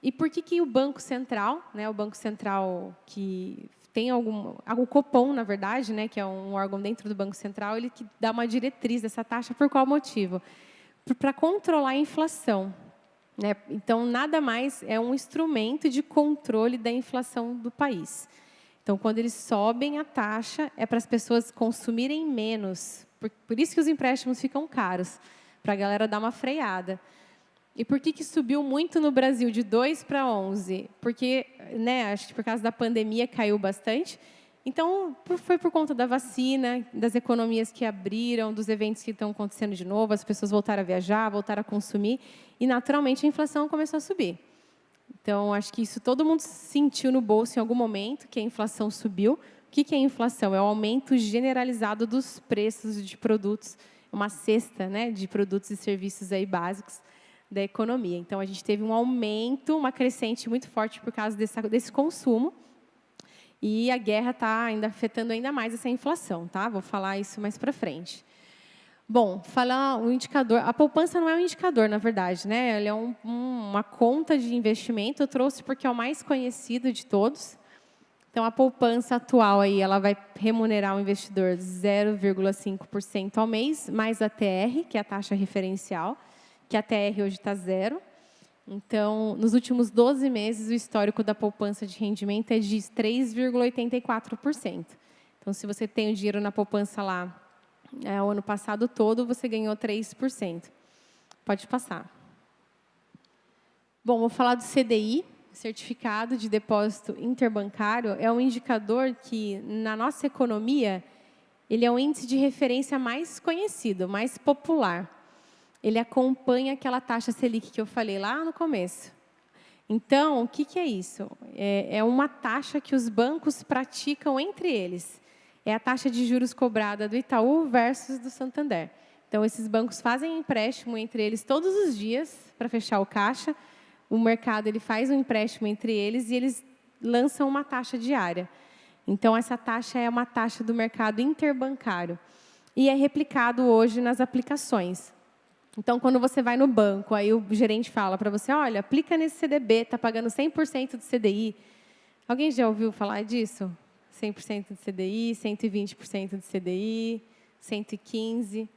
E por que o Banco Central, né, o Banco Central que tem o Copom, na verdade, né, que é um órgão dentro do Banco Central, ele que dá uma diretriz dessa taxa, por qual motivo? Para controlar a inflação, né? Então, nada mais é um instrumento de controle da inflação do país. Então, quando eles sobem a taxa, é para as pessoas consumirem menos. Por isso que os empréstimos ficam caros, para a galera dar uma freada. E por que subiu muito no Brasil, de 2 para 11? Porque, né, acho que por causa da pandemia caiu bastante. Então, foi por conta da vacina, das economias que abriram, dos eventos que estão acontecendo de novo, as pessoas voltaram a viajar, voltaram a consumir, e, naturalmente, a inflação começou a subir. Então, acho que isso todo mundo sentiu no bolso em algum momento, que a inflação subiu. O que é inflação? É o aumento generalizado dos preços de produtos, uma cesta, né, de produtos e serviços aí básicos da economia. Então, a gente teve um aumento, uma crescente muito forte por causa desse consumo. E a guerra está ainda afetando ainda mais essa inflação, tá? Vou falar isso mais para frente. Bom, falar um indicador. A poupança não é um indicador, na verdade, né? Ela é uma conta de investimento. Eu trouxe porque é o mais conhecido de todos. Então, a poupança atual aí, ela vai remunerar o investidor 0,5% ao mês, mais a TR, que é a taxa referencial, que a TR hoje está 0%. Então, nos últimos 12 meses, o histórico da poupança de rendimento é de 3,84%. Então, se você tem o dinheiro na poupança lá, o ano passado todo, você ganhou 3%. Pode passar. Bom, vou falar do CDI. certificado de depósito interbancário é um indicador que, na nossa economia, ele é o índice de referência mais conhecido, mais popular. Ele acompanha aquela taxa Selic que eu falei lá no começo. Então, o que é isso? É uma taxa que os bancos praticam entre eles. É a taxa de juros cobrada do Itaú versus do Santander. Então, esses bancos fazem empréstimo entre eles todos os dias para fechar o caixa. O mercado ele faz um empréstimo entre eles e eles lançam uma taxa diária. Então, essa taxa é uma taxa do mercado interbancário. E é replicado hoje nas aplicações. Então, quando você vai no banco, aí o gerente fala para você, olha, aplica nesse CDB, está pagando 100% do CDI. Alguém já ouviu falar disso? 100% do CDI, 120% do CDI, 115%.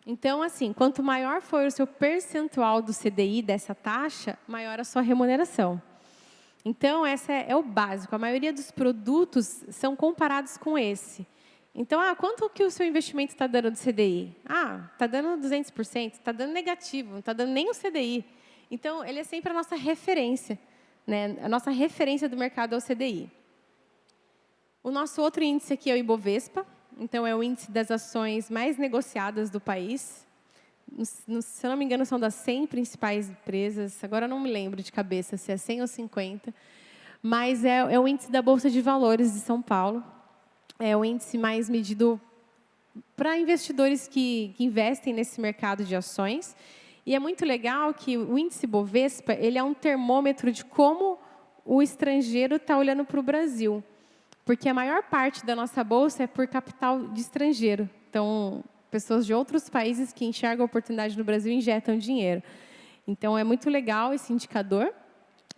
Então, assim, quanto maior for o seu percentual do CDI, dessa taxa, maior a sua remuneração. Então, esse é o básico. A maioria dos produtos são comparados com esse. Então, quanto que o seu investimento está dando de CDI? Está dando 200%, está dando negativo, não está dando nem o CDI. Então, ele é sempre a nossa referência. Né? A nossa referência do mercado é o CDI. O nosso outro índice aqui é o Ibovespa. Então, é o índice das ações mais negociadas do país. Se eu não me engano, são das 100 principais empresas. Agora, eu não me lembro de cabeça se é 100 ou 50. Mas é o índice da Bolsa de Valores de São Paulo. É o índice mais medido para investidores que investem nesse mercado de ações. E é muito legal que o índice Bovespa ele é um termômetro de como o estrangeiro está olhando para o Brasil. Porque a maior parte da nossa bolsa é por capital de estrangeiro. Então, pessoas de outros países que enxergam a oportunidade no Brasil injetam dinheiro. Então, é muito legal esse indicador.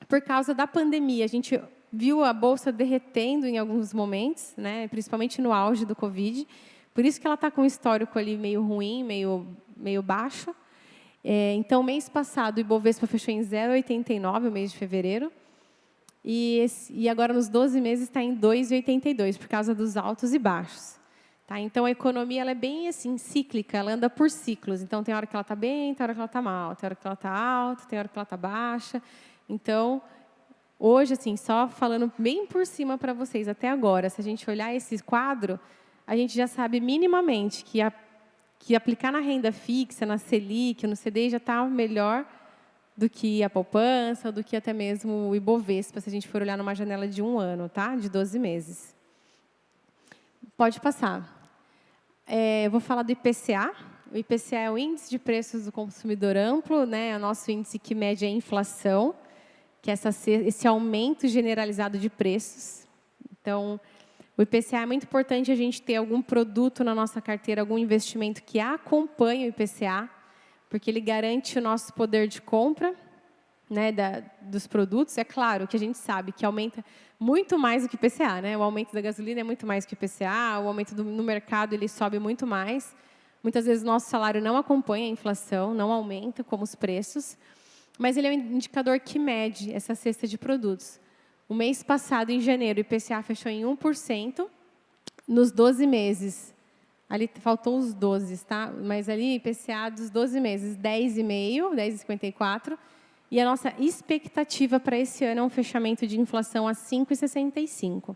Por causa da pandemia, a gente viu a bolsa derretendo em alguns momentos, né, principalmente no auge do Covid. Por isso que ela está com um histórico ali meio ruim, meio baixo. Então, mês passado, o Ibovespa fechou em 0,89, o mês de fevereiro. E agora, nos 12 meses, está em 2,82, por causa dos altos e baixos. Tá? Então, a economia ela é bem assim, cíclica, ela anda por ciclos. Então, tem hora que ela está bem, tem hora que ela está mal, tem hora que ela está alta, tem hora que ela está baixa. Então, hoje, assim, só falando bem por cima para vocês, até agora, se a gente olhar esse quadro, a gente já sabe minimamente que aplicar na renda fixa, na Selic, no CDI, já está melhor do que a poupança, do que até mesmo o Ibovespa, se a gente for olhar numa janela de 1 ano, tá? De 12 meses. Pode passar. Eu vou falar do IPCA. O IPCA é o Índice de Preços do Consumidor Amplo, né? É o nosso índice que mede a inflação, que é esse aumento generalizado de preços. Então, o IPCA é muito importante a gente ter algum produto na nossa carteira, algum investimento que acompanhe o IPCA, porque ele garante o nosso poder de compra, né, dos produtos. É claro que a gente sabe que aumenta muito mais do que o IPCA. Né? O aumento da gasolina é muito mais que o IPCA, o aumento no mercado ele sobe muito mais. Muitas vezes o nosso salário não acompanha a inflação, não aumenta como os preços, mas ele é um indicador que mede essa cesta de produtos. O mês passado, em janeiro, o IPCA fechou em 1%. Nos 12 meses, ali faltou os 12, tá? Mas ali, IPCA dos 12 meses, 10,5, 10,54. E a nossa expectativa para esse ano é um fechamento de inflação a 5,65.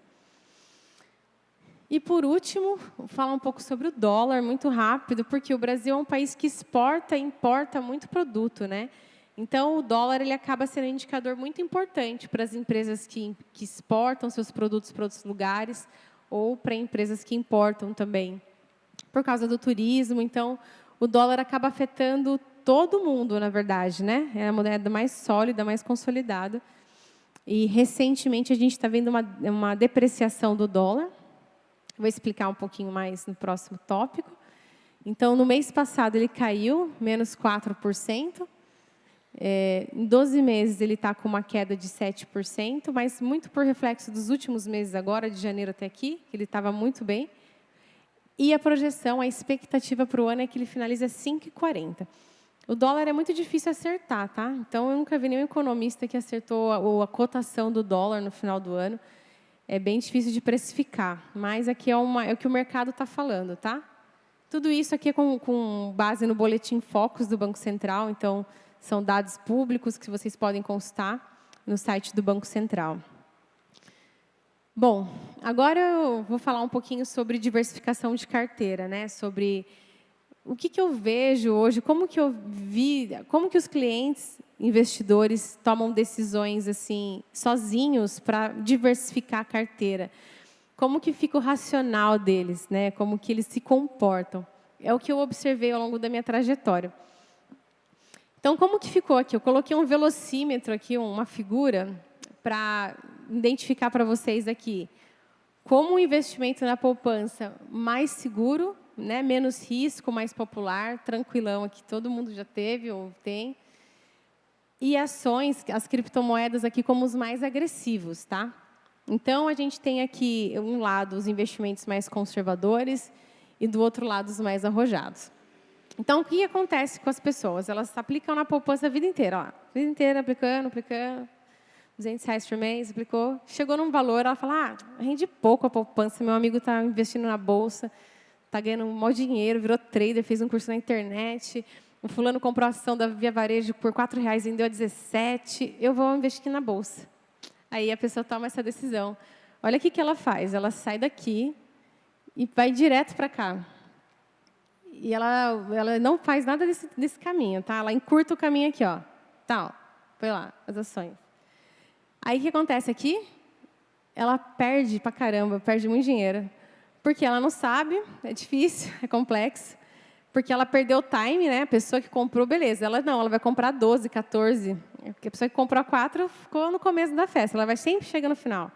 E, por último, vou falar um pouco sobre o dólar, muito rápido, porque o Brasil é um país que exporta e importa muito produto, né? Então, o dólar ele acaba sendo um indicador muito importante para as empresas que exportam seus produtos para outros lugares ou para empresas que importam também, por causa do turismo. Então, o dólar acaba afetando todo mundo, na verdade, né? É a moeda mais sólida, mais consolidada. E, recentemente, a gente está vendo uma depreciação do dólar. Vou explicar um pouquinho mais no próximo tópico. Então, no mês passado, ele caiu, menos 4%. Em 12 meses, ele está com uma queda de 7%, mas muito por reflexo dos últimos meses agora, de janeiro até aqui, que ele estava muito bem. E a projeção, a expectativa para o ano é que ele finalize a 5,40. O dólar é muito difícil acertar, tá? Então, eu nunca vi nenhum economista que acertou a cotação do dólar no final do ano. É bem difícil de precificar, mas aqui é o que o mercado está falando, tá? Tudo isso aqui é com base no boletim Focus do Banco Central, então são dados públicos que vocês podem consultar. no site do Banco Central. Bom, agora eu vou falar um pouquinho sobre diversificação de carteira, né? Sobre o que eu vejo hoje, como que os clientes, investidores, tomam decisões assim sozinhos para diversificar a carteira. Como que fica o racional deles, né? Como que eles se comportam. É o que eu observei ao longo da minha trajetória. Então, como que ficou aqui? Eu coloquei um velocímetro aqui, uma figura, para identificar para vocês aqui como o investimento na poupança mais seguro, né, menos risco, mais popular, tranquilão aqui, todo mundo já teve ou tem. E ações, as criptomoedas aqui como os mais agressivos, tá? Então, a gente tem aqui, um lado, os investimentos mais conservadores e, do outro lado, os mais arrojados. Então, o que acontece com as pessoas? Elas aplicam na poupança a vida inteira. Ó, a vida inteira, aplicando, R$200 por mês, aplicou. Chegou num valor, ela fala, rende pouco a poupança, meu amigo está investindo na bolsa, está ganhando um maior dinheiro, virou trader, fez um curso na internet, o fulano comprou a ação da Via Varejo por R$4 e vendeu a 17, eu vou investir na bolsa. Aí a pessoa toma essa decisão. Olha o que ela faz, ela sai daqui e vai direto para cá. E ela não faz nada desse caminho, tá? Ela encurta o caminho aqui, ó. Tá, ó, foi lá, as ações. Aí, o que acontece aqui? Ela perde pra caramba, perde muito dinheiro. Porque ela não sabe, é difícil, é complexo. Porque ela perdeu o time, né? A pessoa que comprou, beleza. Ela vai comprar 12, 14. Porque a pessoa que comprou 4 ficou no começo da festa. Ela vai sempre chegar no final.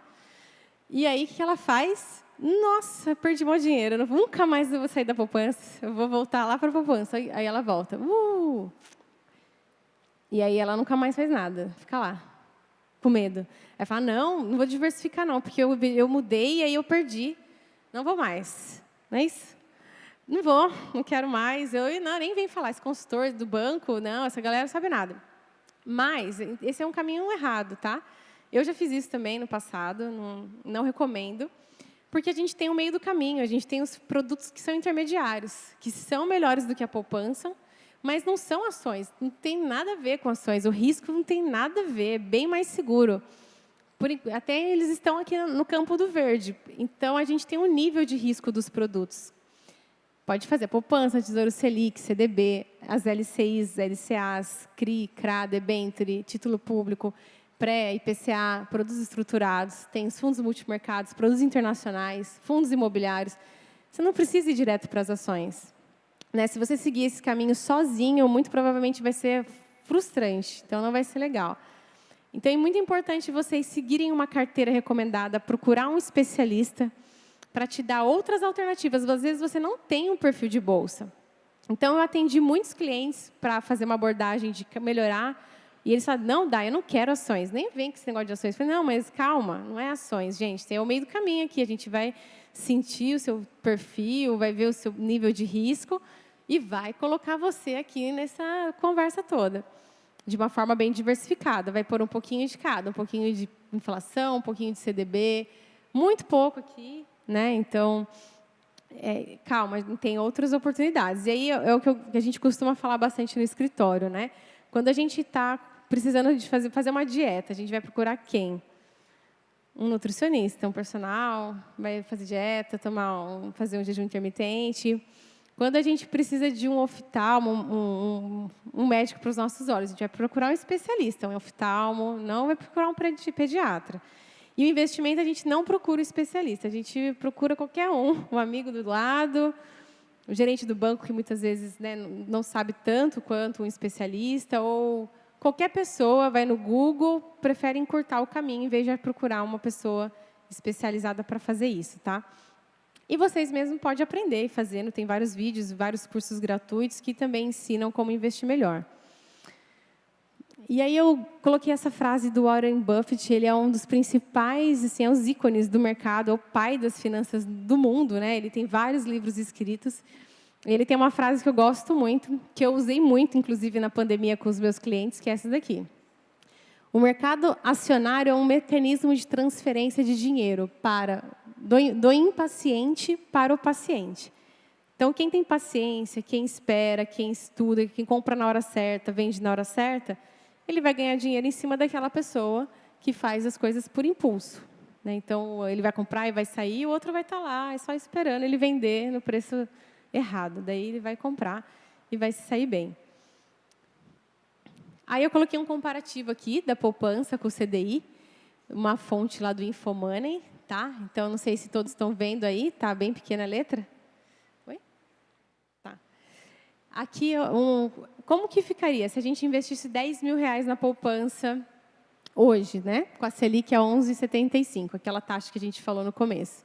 E aí, o que ela faz? Nossa, perdi meu dinheiro. Eu nunca mais vou sair da poupança. Eu vou voltar lá para a poupança. Aí ela volta. E aí ela nunca mais faz nada. Fica lá, com medo. Aí fala, não vou diversificar não, porque eu mudei e aí eu perdi. Não vou mais. Não é isso? Não vou, não quero mais. Nem vem falar, esse consultor do banco, não, essa galera não sabe nada. Mas esse é um caminho errado, tá? Eu já fiz isso também no passado, não recomendo. Porque a gente tem o meio do caminho, a gente tem os produtos que são intermediários, que são melhores do que a poupança, mas não são ações, não tem nada a ver com ações, o risco não tem nada a ver, é bem mais seguro. Até eles estão aqui no campo do verde, então a gente tem um nível de risco dos produtos. Pode fazer poupança, Tesouro Selic, CDB, as LCIs, LCAs, CRI, CRA, debênture, título público, pré-IPCA, produtos estruturados, tem os fundos multimercados, produtos internacionais, fundos imobiliários. Você não precisa ir direto para as ações. Né? Se você seguir esse caminho sozinho, muito provavelmente vai ser frustrante, então não vai ser legal. Então, é muito importante vocês seguirem uma carteira recomendada, procurar um especialista para te dar outras alternativas. Às vezes, você não tem um perfil de bolsa. Então, eu atendi muitos clientes para fazer uma abordagem de melhorar. E eles falaram, não, eu não quero ações. Nem vem com esse negócio de ações. Eu falei, não, mas calma, não é ações, gente. Tem o meio do caminho aqui. A gente vai sentir o seu perfil, vai ver o seu nível de risco e vai colocar você aqui nessa conversa toda. De uma forma bem diversificada. Vai pôr um pouquinho de cada. Um pouquinho de inflação, um pouquinho de CDB. Muito pouco aqui, né? Então, calma, tem outras oportunidades. E aí é o que a gente costuma falar bastante no escritório, né? Quando a gente está precisando de fazer uma dieta, a gente vai procurar quem? Um nutricionista, um personal, vai fazer dieta, fazer um jejum intermitente. Quando a gente precisa de um oftalmo, um médico para os nossos olhos, a gente vai procurar um especialista, um oftalmo, não vai procurar um pediatra. E o investimento, a gente não procura um especialista, a gente procura qualquer um amigo do lado, o gerente do banco, que muitas vezes, né, não sabe tanto quanto um especialista, ou qualquer pessoa vai no Google, prefere encurtar o caminho, em vez de procurar uma pessoa especializada para fazer isso. Tá? E vocês mesmos podem aprender fazendo, tem vários vídeos, vários cursos gratuitos que também ensinam como investir melhor. E aí eu coloquei essa frase do Warren Buffett, ele é um dos principais, assim, os ícones do mercado, é o pai das finanças do mundo, né? Ele tem vários livros escritos. Ele tem uma frase que eu gosto muito, que eu usei muito, inclusive, na pandemia com os meus clientes, que é essa daqui. O mercado acionário é um mecanismo de transferência de dinheiro do impaciente para o paciente. Então, quem tem paciência, quem espera, quem estuda, quem compra na hora certa, vende na hora certa, ele vai ganhar dinheiro em cima daquela pessoa que faz as coisas por impulso, né? Então, ele vai comprar e vai sair, o outro vai estar lá, só esperando ele vender no preço errado. Daí, ele vai comprar e vai se sair bem. Aí, eu coloquei um comparativo aqui da poupança com o CDI, uma fonte lá do Infomoney, tá? Então, não sei se todos estão vendo aí, tá bem pequena a letra. Oi? Tá. Aqui, como que ficaria se a gente investisse R$10.000 na poupança hoje, né? Com a Selic a 11,75, aquela taxa que a gente falou no começo.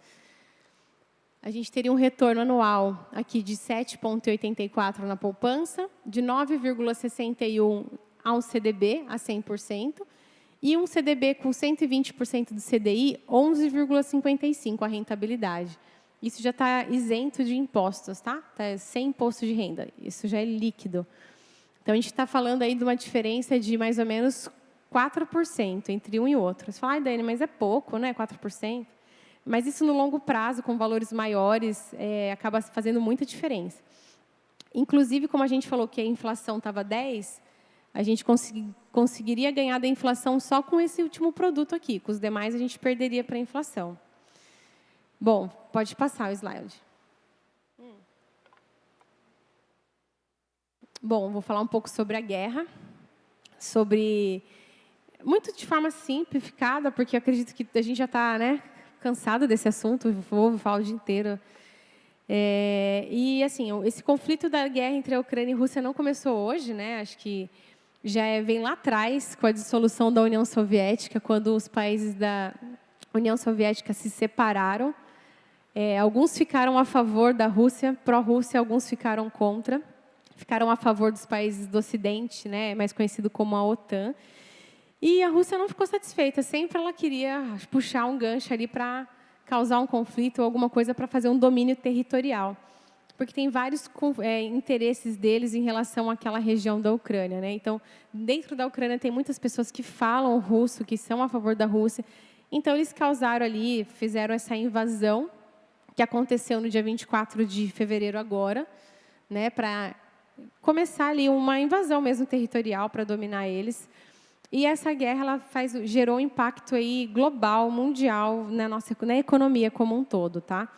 A gente teria um retorno anual aqui de 7,84 na poupança, de 9,61 ao CDB a 100%, e um CDB com 120% do CDI, 11,55 a rentabilidade. Isso já está isento de impostos, tá? Está sem imposto de renda. Isso já é líquido. Então, a gente está falando aí de uma diferença de mais ou menos 4% entre um e outro. Você fala, Dani, mas é pouco, né? 4%. Mas isso, no longo prazo, com valores maiores, acaba fazendo muita diferença. Inclusive, como a gente falou que a inflação estava 10%, a gente conseguiria ganhar da inflação só com esse último produto aqui. Com os demais, a gente perderia para a inflação. Bom, pode passar o slide. Bom, vou falar um pouco sobre a guerra, muito de forma simplificada, porque eu acredito que a gente já está, né, cansado desse assunto, vou falar o dia inteiro. E, assim, esse conflito da guerra entre a Ucrânia e a Rússia não começou hoje, né? Acho que já vem lá atrás, com a dissolução da União Soviética, quando os países da União Soviética se separaram. Alguns ficaram a favor da Rússia, pró-Rússia, alguns ficaram contra. Ficaram a favor dos países do Ocidente, né, mais conhecido como a OTAN. E a Rússia não ficou satisfeita. Sempre ela queria puxar um gancho ali para causar um conflito ou alguma coisa para fazer um domínio territorial. Porque tem vários interesses deles em relação àquela região da Ucrânia, né? Então, dentro da Ucrânia tem muitas pessoas que falam russo, que são a favor da Rússia. Então, eles causaram ali, fizeram essa invasão, que aconteceu no dia 24 de fevereiro agora, né, para começar ali uma invasão mesmo territorial para dominar eles. E essa guerra ela gerou um impacto aí global, mundial, na economia como um todo, tá?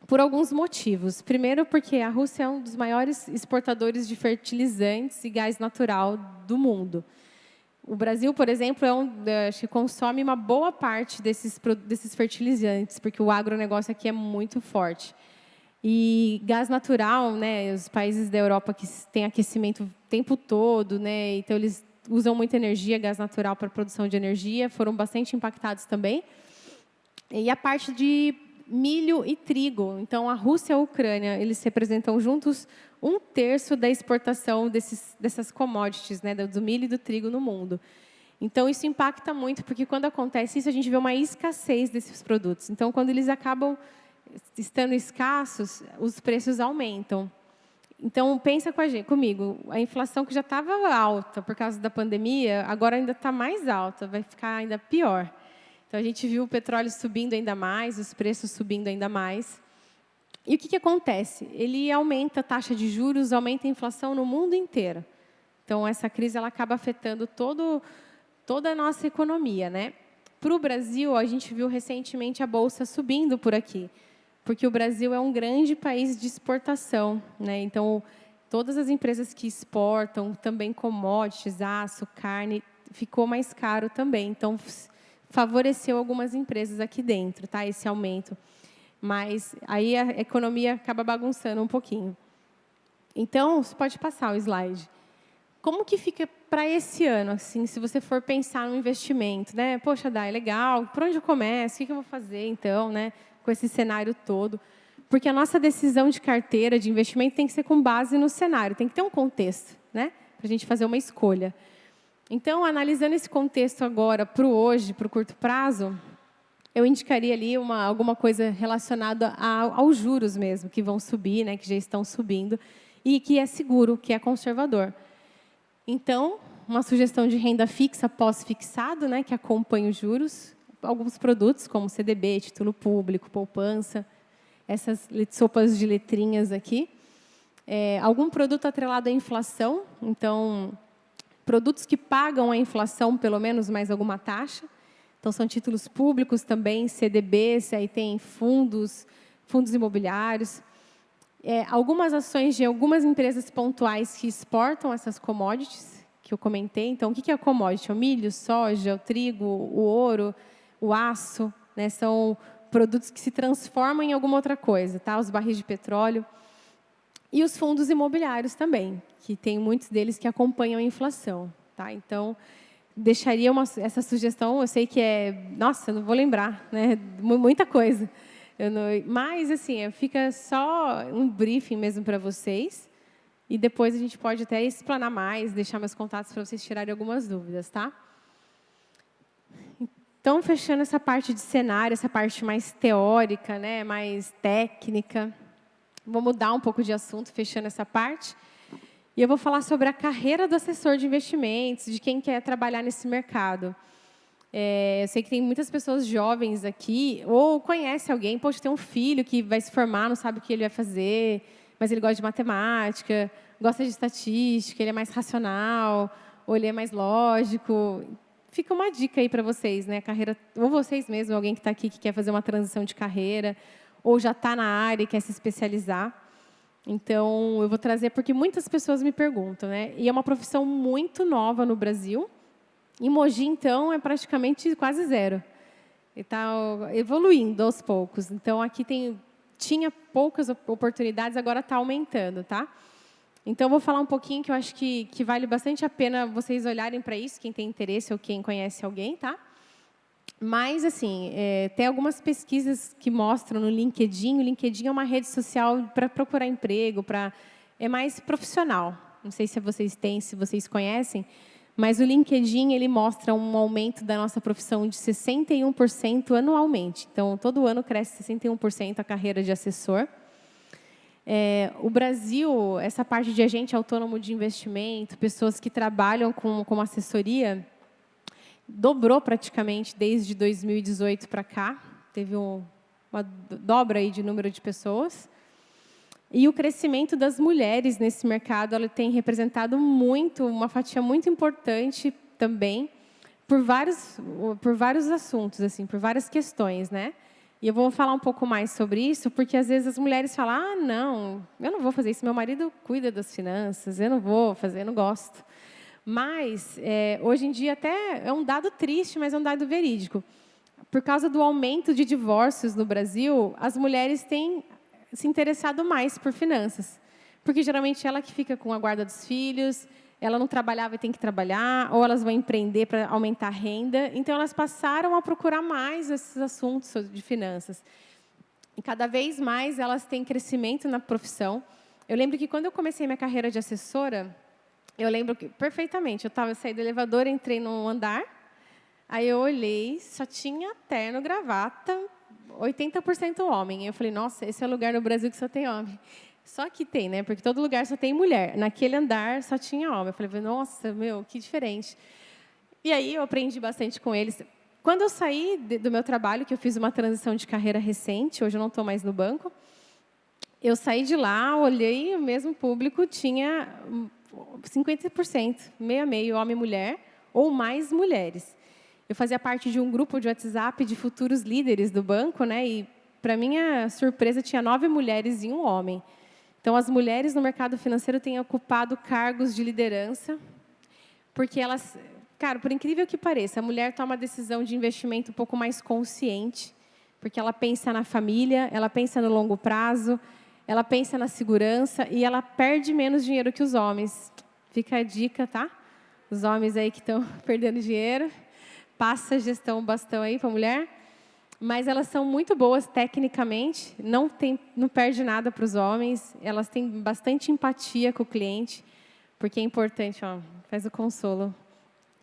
Por alguns motivos. Primeiro, porque a Rússia é um dos maiores exportadores de fertilizantes e gás natural do mundo. O Brasil, por exemplo, acho que consome uma boa parte desses fertilizantes, porque o agronegócio aqui é muito forte. E gás natural, né, os países da Europa que têm aquecimento o tempo todo, né, então eles usam muita energia, gás natural para a produção de energia, foram bastante impactados também. E a parte de milho e trigo. Então, a Rússia e a Ucrânia, eles representam juntos 1/3 da exportação dessas commodities, né, do milho e do trigo no mundo. Então, isso impacta muito, porque quando acontece isso, a gente vê uma escassez desses produtos. Então, quando eles acabam estando escassos, os preços aumentam. Então, pensa comigo, a inflação que já estava alta por causa da pandemia, agora ainda está mais alta, vai ficar ainda pior. Então, a gente viu o petróleo subindo ainda mais, os preços subindo ainda mais. E o que acontece? Ele aumenta a taxa de juros, aumenta a inflação no mundo inteiro. Então, essa crise ela acaba afetando toda a nossa economia, né? Para o Brasil, a gente viu recentemente a Bolsa subindo por aqui, porque o Brasil é um grande país de exportação, né? Então, todas as empresas que exportam, também commodities, aço, carne, ficou mais caro também. Então, favoreceu algumas empresas aqui dentro, tá? Esse aumento. Mas aí a economia acaba bagunçando um pouquinho. Então, você pode passar o slide. Como que fica para esse ano, assim, se você for pensar no investimento, né? Poxa, Dai, legal, por onde eu começo? O que eu vou fazer, então, né? Com esse cenário todo. Porque a nossa decisão de carteira, de investimento, tem que ser com base no cenário, tem que ter um contexto, né? Para a gente fazer uma escolha. Então, analisando esse contexto agora para o hoje, para o curto prazo, eu indicaria ali alguma coisa relacionada aos juros mesmo, que vão subir, né, que já estão subindo, e que é seguro, que é conservador. Então, uma sugestão de renda fixa pós-fixado, né, que acompanha os juros, alguns produtos como CDB, título público, poupança, essas sopas de letrinhas aqui. Algum produto atrelado à inflação, então, produtos que pagam a inflação, pelo menos mais alguma taxa. Então, são títulos públicos também, CDBs, aí tem fundos imobiliários. Algumas ações de algumas empresas pontuais que exportam essas commodities, que eu comentei. Então, o que é a commodity? O milho, soja, o trigo, o ouro, o aço, né? São produtos que se transformam em alguma outra coisa, tá? Os barris de petróleo. E os fundos imobiliários também, que tem muitos deles que acompanham a inflação, tá? Então, deixaria essa sugestão, eu sei que nossa, eu não vou lembrar, né? Muita coisa. Mas, assim, fica só um briefing mesmo para vocês, e depois a gente pode até explanar mais, deixar meus contatos para vocês tirarem algumas dúvidas, tá? Então, fechando essa parte de cenário, essa parte mais teórica, né? Mais técnica, vou mudar um pouco de assunto, fechando essa parte. E eu vou falar sobre a carreira do assessor de investimentos, de quem quer trabalhar nesse mercado. Eu sei que tem muitas pessoas jovens aqui, ou conhece alguém, poxa, tem um filho que vai se formar, não sabe o que ele vai fazer, mas ele gosta de matemática, gosta de estatística, ele é mais racional, ou ele é mais lógico. Fica uma dica aí para vocês, né? Carreira, ou vocês mesmos, alguém que está aqui que quer fazer uma transição de carreira, ou já está na área e quer se especializar. Então, eu vou trazer porque muitas pessoas me perguntam, né? E é uma profissão muito nova no Brasil. Em Mogi, então, é praticamente quase zero. Está evoluindo aos poucos. Então, aqui tinha poucas oportunidades, agora está aumentando, tá? Então, eu vou falar um pouquinho que eu acho que vale bastante a pena vocês olharem para isso, quem tem interesse ou quem conhece alguém, tá? Mas, assim, tem algumas pesquisas que mostram no LinkedIn. O LinkedIn é uma rede social para procurar emprego, é mais profissional. Não sei se vocês têm, se vocês conhecem, mas o LinkedIn ele mostra um aumento da nossa profissão de 61% anualmente. Então, todo ano cresce 61% a carreira de assessor. O Brasil, essa parte de agente autônomo de investimento, pessoas que trabalham com assessoria, dobrou praticamente desde 2018 para cá. Teve uma dobra aí de número de pessoas. E o crescimento das mulheres nesse mercado ela tem representado uma fatia muito importante também, por vários assuntos, assim, por várias questões, né? E eu vou falar um pouco mais sobre isso, porque às vezes as mulheres falam: não, eu não vou fazer isso, meu marido cuida das finanças, eu não vou fazer, eu não gosto. Mas, hoje em dia, até é um dado triste, mas é um dado verídico. Por causa do aumento de divórcios no Brasil, as mulheres têm se interessado mais por finanças. Porque, geralmente, ela que fica com a guarda dos filhos, ela não trabalhava e tem que trabalhar, ou elas vão empreender para aumentar a renda. Então, elas passaram a procurar mais esses assuntos de finanças. E, cada vez mais, elas têm crescimento na profissão. Eu lembro que, quando eu comecei minha carreira de assessora, eu lembro perfeitamente, eu saí do elevador, entrei num andar, aí eu olhei, só tinha terno, gravata, 80% homem. Eu falei: nossa, esse é o lugar no Brasil que só tem homem. Só que tem, né? Porque todo lugar só tem mulher. Naquele andar só tinha homem. Eu falei: nossa, que diferente. E aí eu aprendi bastante com eles. Quando eu saí do meu trabalho, que eu fiz uma transição de carreira recente, hoje eu não estou mais no banco, eu saí de lá, olhei, o mesmo público tinha 50%, meio a meio, homem e mulher, ou mais mulheres. Eu fazia parte de um grupo de WhatsApp de futuros líderes do banco, né? E, para minha surpresa, tinha 9 mulheres e um homem. Então, as mulheres no mercado financeiro têm ocupado cargos de liderança, porque elas, cara, por incrível que pareça, a mulher toma uma decisão de investimento um pouco mais consciente, porque ela pensa na família, ela pensa no longo prazo, ela pensa na segurança e ela perde menos dinheiro que os homens. Fica a dica, tá? Os homens aí que estão perdendo dinheiro, passa a gestão bastão aí para a mulher. Mas elas são muito boas tecnicamente, não perde nada para os homens, elas têm bastante empatia com o cliente, porque é importante, ó, faz o consolo.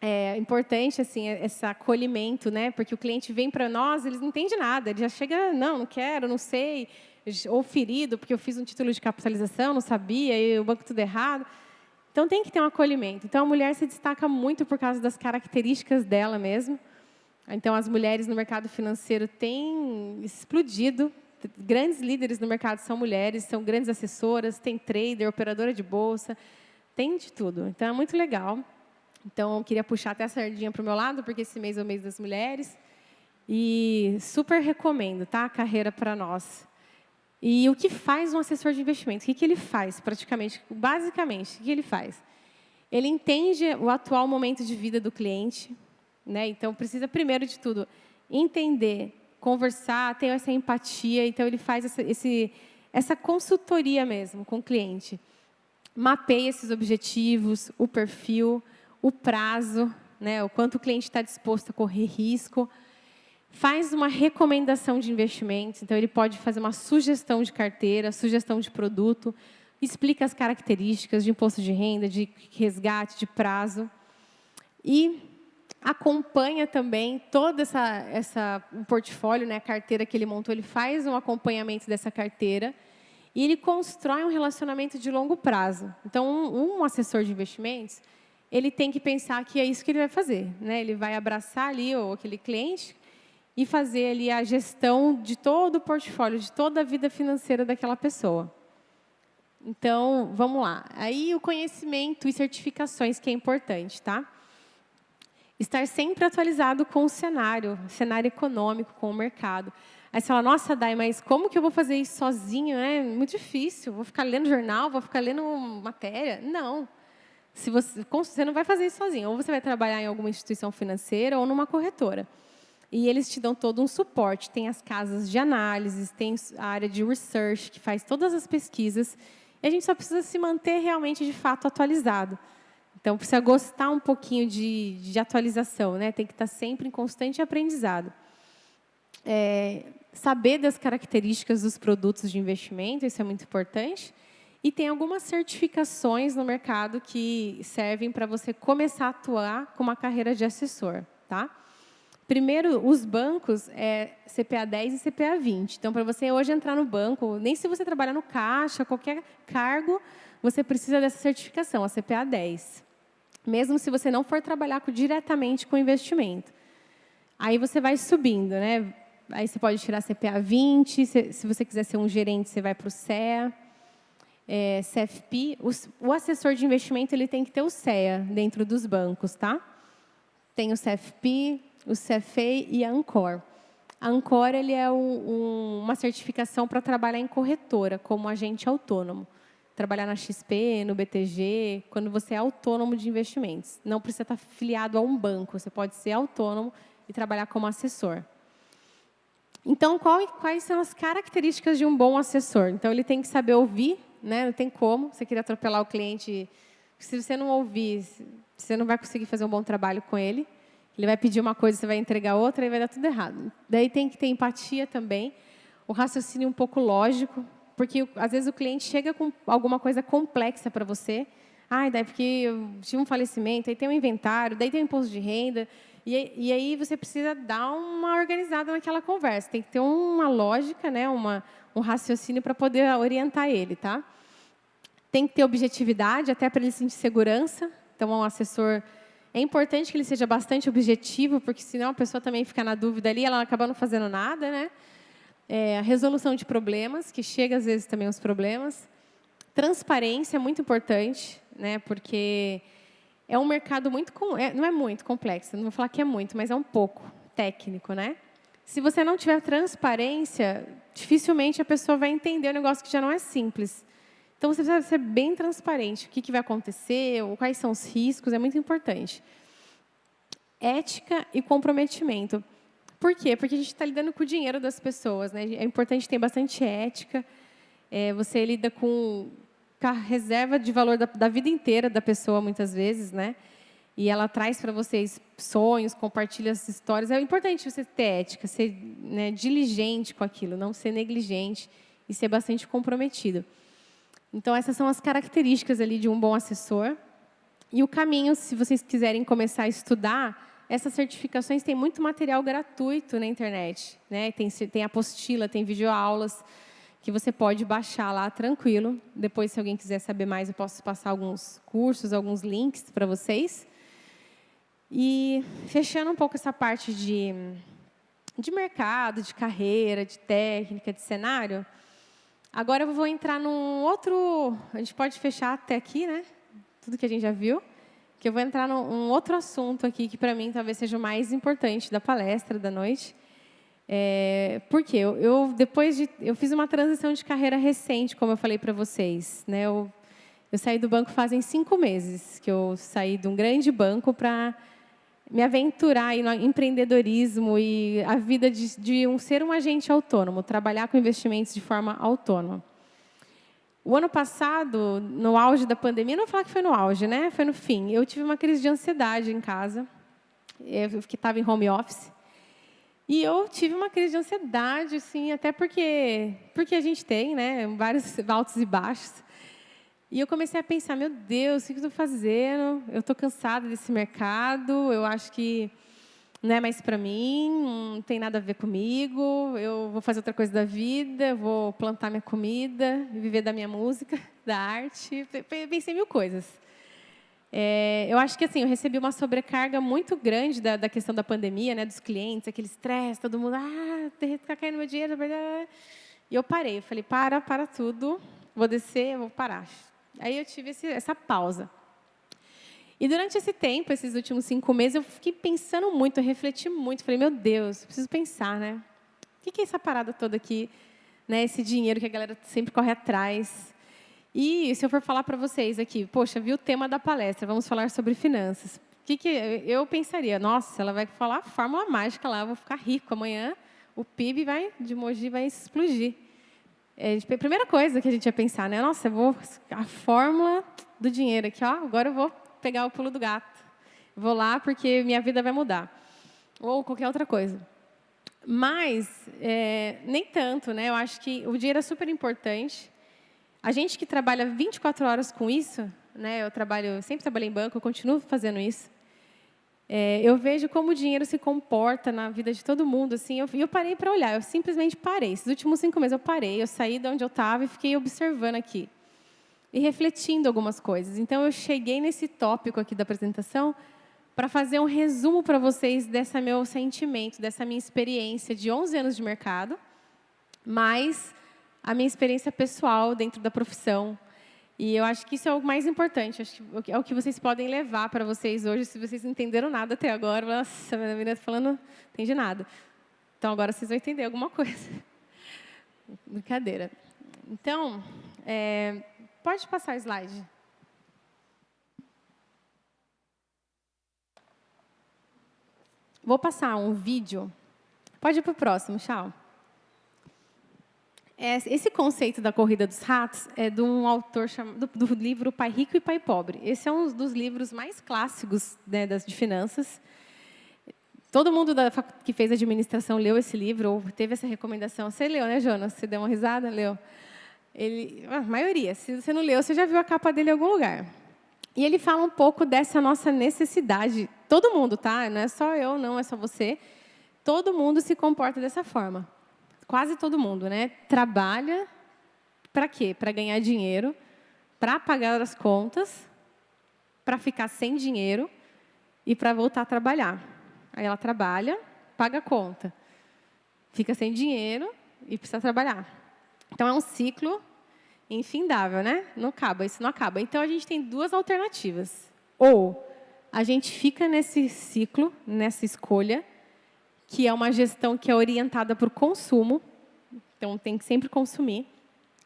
É importante assim esse acolhimento, né? Porque o cliente vem para nós, eles não entendem nada, ele já chega, não quero, não sei, ou ferido, porque eu fiz um título de capitalização, não sabia, e o banco tudo errado. Então, tem que ter um acolhimento. Então, a mulher se destaca muito por causa das características dela mesmo. Então, as mulheres no mercado financeiro têm explodido. Grandes líderes no mercado são mulheres, são grandes assessoras, tem trader, operadora de bolsa, tem de tudo. Então, é muito legal. Então, eu queria puxar até a sardinha para o meu lado, porque esse mês é o mês das mulheres. E super recomendo, tá? A carreira para nós. E o que faz um assessor de investimento? O que ele faz, praticamente, basicamente? O que ele faz? Ele entende o atual momento de vida do cliente, né? Então, precisa, primeiro de tudo, entender, conversar, ter essa empatia. Então, ele faz essa consultoria mesmo com o cliente. Mapeia esses objetivos, o perfil, o prazo, né? O quanto o cliente está disposto a correr risco. Faz uma recomendação de investimentos, então ele pode fazer uma sugestão de carteira, sugestão de produto, explica as características de imposto de renda, de resgate, de prazo. E acompanha também todo o portfólio, né, a carteira que ele montou, ele faz um acompanhamento dessa carteira e ele constrói um relacionamento de longo prazo. Então, um assessor de investimentos, ele tem que pensar que é isso que ele vai fazer, né? Ele vai abraçar ali aquele cliente e fazer ali a gestão de todo o portfólio, de toda a vida financeira daquela pessoa. Então, vamos lá. Aí o conhecimento e certificações, que é importante, tá? Estar sempre atualizado com o cenário econômico, com o mercado. Aí você fala, nossa, Dai, mas como que eu vou fazer isso sozinho? É muito difícil, vou ficar lendo jornal, vou ficar lendo matéria. Não. Você não vai fazer isso sozinho. Ou você vai trabalhar em alguma instituição financeira ou numa corretora. E eles te dão todo um suporte. Tem as casas de análise, tem a área de research, que faz todas as pesquisas. E a gente só precisa se manter realmente, de fato, atualizado. Então, precisa gostar um pouquinho de atualização, né? Tem que estar sempre em constante aprendizado. Saber das características dos produtos de investimento, isso é muito importante. E tem algumas certificações no mercado que servem para você começar a atuar com uma carreira de assessor, tá? Primeiro, os bancos é CPA 10 e CPA 20. Então, para você hoje entrar no banco, nem se você trabalhar no caixa, qualquer cargo, você precisa dessa certificação, a CPA 10. Mesmo se você não for trabalhar diretamente com investimento. Aí você vai subindo, né? Aí você pode tirar CPA 20, se você quiser ser um gerente, você vai para o CEA. CFP, o assessor de investimento ele tem que ter o CEA dentro dos bancos, tá? Tem o CFP, o CFA e a Ancor. A Ancor ele é uma certificação para trabalhar em corretora, como agente autônomo. Trabalhar na XP, no BTG, quando você é autônomo de investimentos. Não precisa estar afiliado a um banco, você pode ser autônomo e trabalhar como assessor. Então, quais são as características de um bom assessor? Então, ele tem que saber ouvir, né? Não tem como você querer atropelar o cliente. Se você não ouvir, você não vai conseguir fazer um bom trabalho com ele. Ele vai pedir uma coisa, você vai entregar outra e vai dar tudo errado. Daí tem que ter empatia também, o raciocínio um pouco lógico, porque às vezes o cliente chega com alguma coisa complexa para você. Daí porque eu tive um falecimento, aí tem um inventário, daí tem um imposto de renda, e aí você precisa dar uma organizada naquela conversa. Tem que ter uma lógica, né, um raciocínio para poder orientar ele, tá? Tem que ter objetividade, até para ele sentir segurança. Então, um assessor... É importante que ele seja bastante objetivo, porque senão a pessoa também fica na dúvida ali, ela acaba não fazendo nada, né? A resolução de problemas, que chega às vezes também os problemas. Transparência é muito importante, né? Porque é um mercado muito... não é muito complexo, não vou falar que é muito, mas é um pouco técnico, né? Se você não tiver transparência, dificilmente a pessoa vai entender um negócio que já não é simples. Então, você precisa ser bem transparente. O que vai acontecer, quais são os riscos, é muito importante. Ética e comprometimento. Por quê? Porque a gente está lidando com o dinheiro das pessoas, né? É importante ter bastante ética. Você lida com a reserva de valor da vida inteira da pessoa, muitas vezes, né? E ela traz para vocês sonhos, compartilha as histórias. É importante você ter ética, ser, né, diligente com aquilo, não ser negligente e ser bastante comprometido. Então, essas são as características ali de um bom assessor. E o caminho, se vocês quiserem começar a estudar, essas certificações têm muito material gratuito na internet, né? Tem apostila, tem videoaulas que você pode baixar lá tranquilo. Depois, se alguém quiser saber mais, eu posso passar alguns cursos, alguns links para vocês. E fechando um pouco essa parte de mercado, de carreira, de técnica, de cenário... Agora eu vou entrar num outro... A gente pode fechar até aqui, né? Tudo que a gente já viu. que eu vou entrar num outro assunto aqui, que para mim talvez seja o mais importante da palestra da noite. Porque eu fiz uma transição de carreira recente, como eu falei para vocês, né? Eu saí do banco fazem 5 meses, que eu saí de um grande banco para me aventurar aí no empreendedorismo e a vida de ser um agente autônomo, trabalhar com investimentos de forma autônoma. O ano passado, no auge da pandemia, não vou falar que foi no auge, né? Foi no fim. Eu tive uma crise de ansiedade em casa, que estava em home office. E eu tive uma crise de ansiedade, assim, até porque a gente tem, né, vários altos e baixos. E eu comecei a pensar, meu Deus, o que eu estou fazendo? Eu estou cansada desse mercado, eu acho que não é mais para mim, não tem nada a ver comigo, eu vou fazer outra coisa da vida, vou plantar minha comida, viver da minha música, da arte. Pensei mil coisas. Eu acho que assim, eu recebi uma sobrecarga muito grande da questão da pandemia, né, dos clientes, aquele estresse, todo mundo, está caindo meu dinheiro. E eu parei, eu falei, para tudo, vou descer, vou parar. Aí eu tive essa pausa. E durante esse tempo, esses últimos 5 meses, eu fiquei pensando muito, eu refleti muito. Falei, meu Deus, preciso pensar, né? O que é essa parada toda aqui? Né? Esse dinheiro que a galera sempre corre atrás. E se eu for falar para vocês aqui, poxa, vi o tema da palestra, vamos falar sobre finanças. O que eu pensaria? Nossa, ela vai falar a fórmula mágica lá, eu vou ficar rico amanhã, o PIB de Mogi vai explodir. A primeira coisa que a gente ia pensar, né? Nossa, a fórmula do dinheiro aqui, ó, agora eu vou pegar o pulo do gato. Vou lá porque minha vida vai mudar. Ou qualquer outra coisa. Mas, nem tanto, né? Eu acho que o dinheiro é super importante. A gente que trabalha 24 horas com isso, né? Eu sempre trabalhei em banco, eu continuo fazendo isso. Eu vejo como o dinheiro se comporta na vida de todo mundo. Assim, eu parei para olhar, eu simplesmente parei. Esses últimos 5 meses eu parei, eu saí de onde eu estava e fiquei observando aqui. E refletindo algumas coisas. Então, eu cheguei nesse tópico aqui da apresentação para fazer um resumo para vocês desse meu sentimento, dessa minha experiência de 11 anos de mercado, mais a minha experiência pessoal dentro da profissão. E eu acho que isso é o mais importante, acho que é o que vocês podem levar para vocês hoje, se vocês não entenderam nada até agora. Nossa, a menina está falando, não entendi nada. Então, agora vocês vão entender alguma coisa. Brincadeira. Então, pode passar o slide. Vou passar um vídeo. Pode ir para o próximo, tchau. Esse conceito da corrida dos ratos é de um autor do livro Pai Rico e Pai Pobre. Esse é um dos livros mais clássicos, né, de finanças. Todo mundo que fez administração leu esse livro, ou teve essa recomendação. Você leu, né, Jonas? Você deu uma risada? Leu. A maioria. Se você não leu, você já viu a capa dele em algum lugar. E ele fala um pouco dessa nossa necessidade. Todo mundo, tá? Não é só eu, não é só você. Todo mundo se comporta dessa forma. Quase todo mundo, né? Trabalha para quê? Para ganhar dinheiro, para pagar as contas, para ficar sem dinheiro e para voltar a trabalhar. Aí ela trabalha, paga a conta, fica sem dinheiro e precisa trabalhar. Então, é um ciclo infindável, né? Não acaba, isso não acaba. Então, a gente tem 2 alternativas. Ou a gente fica nesse ciclo, nessa escolha, que é uma gestão que é orientada para o consumo. Então, tem que sempre consumir.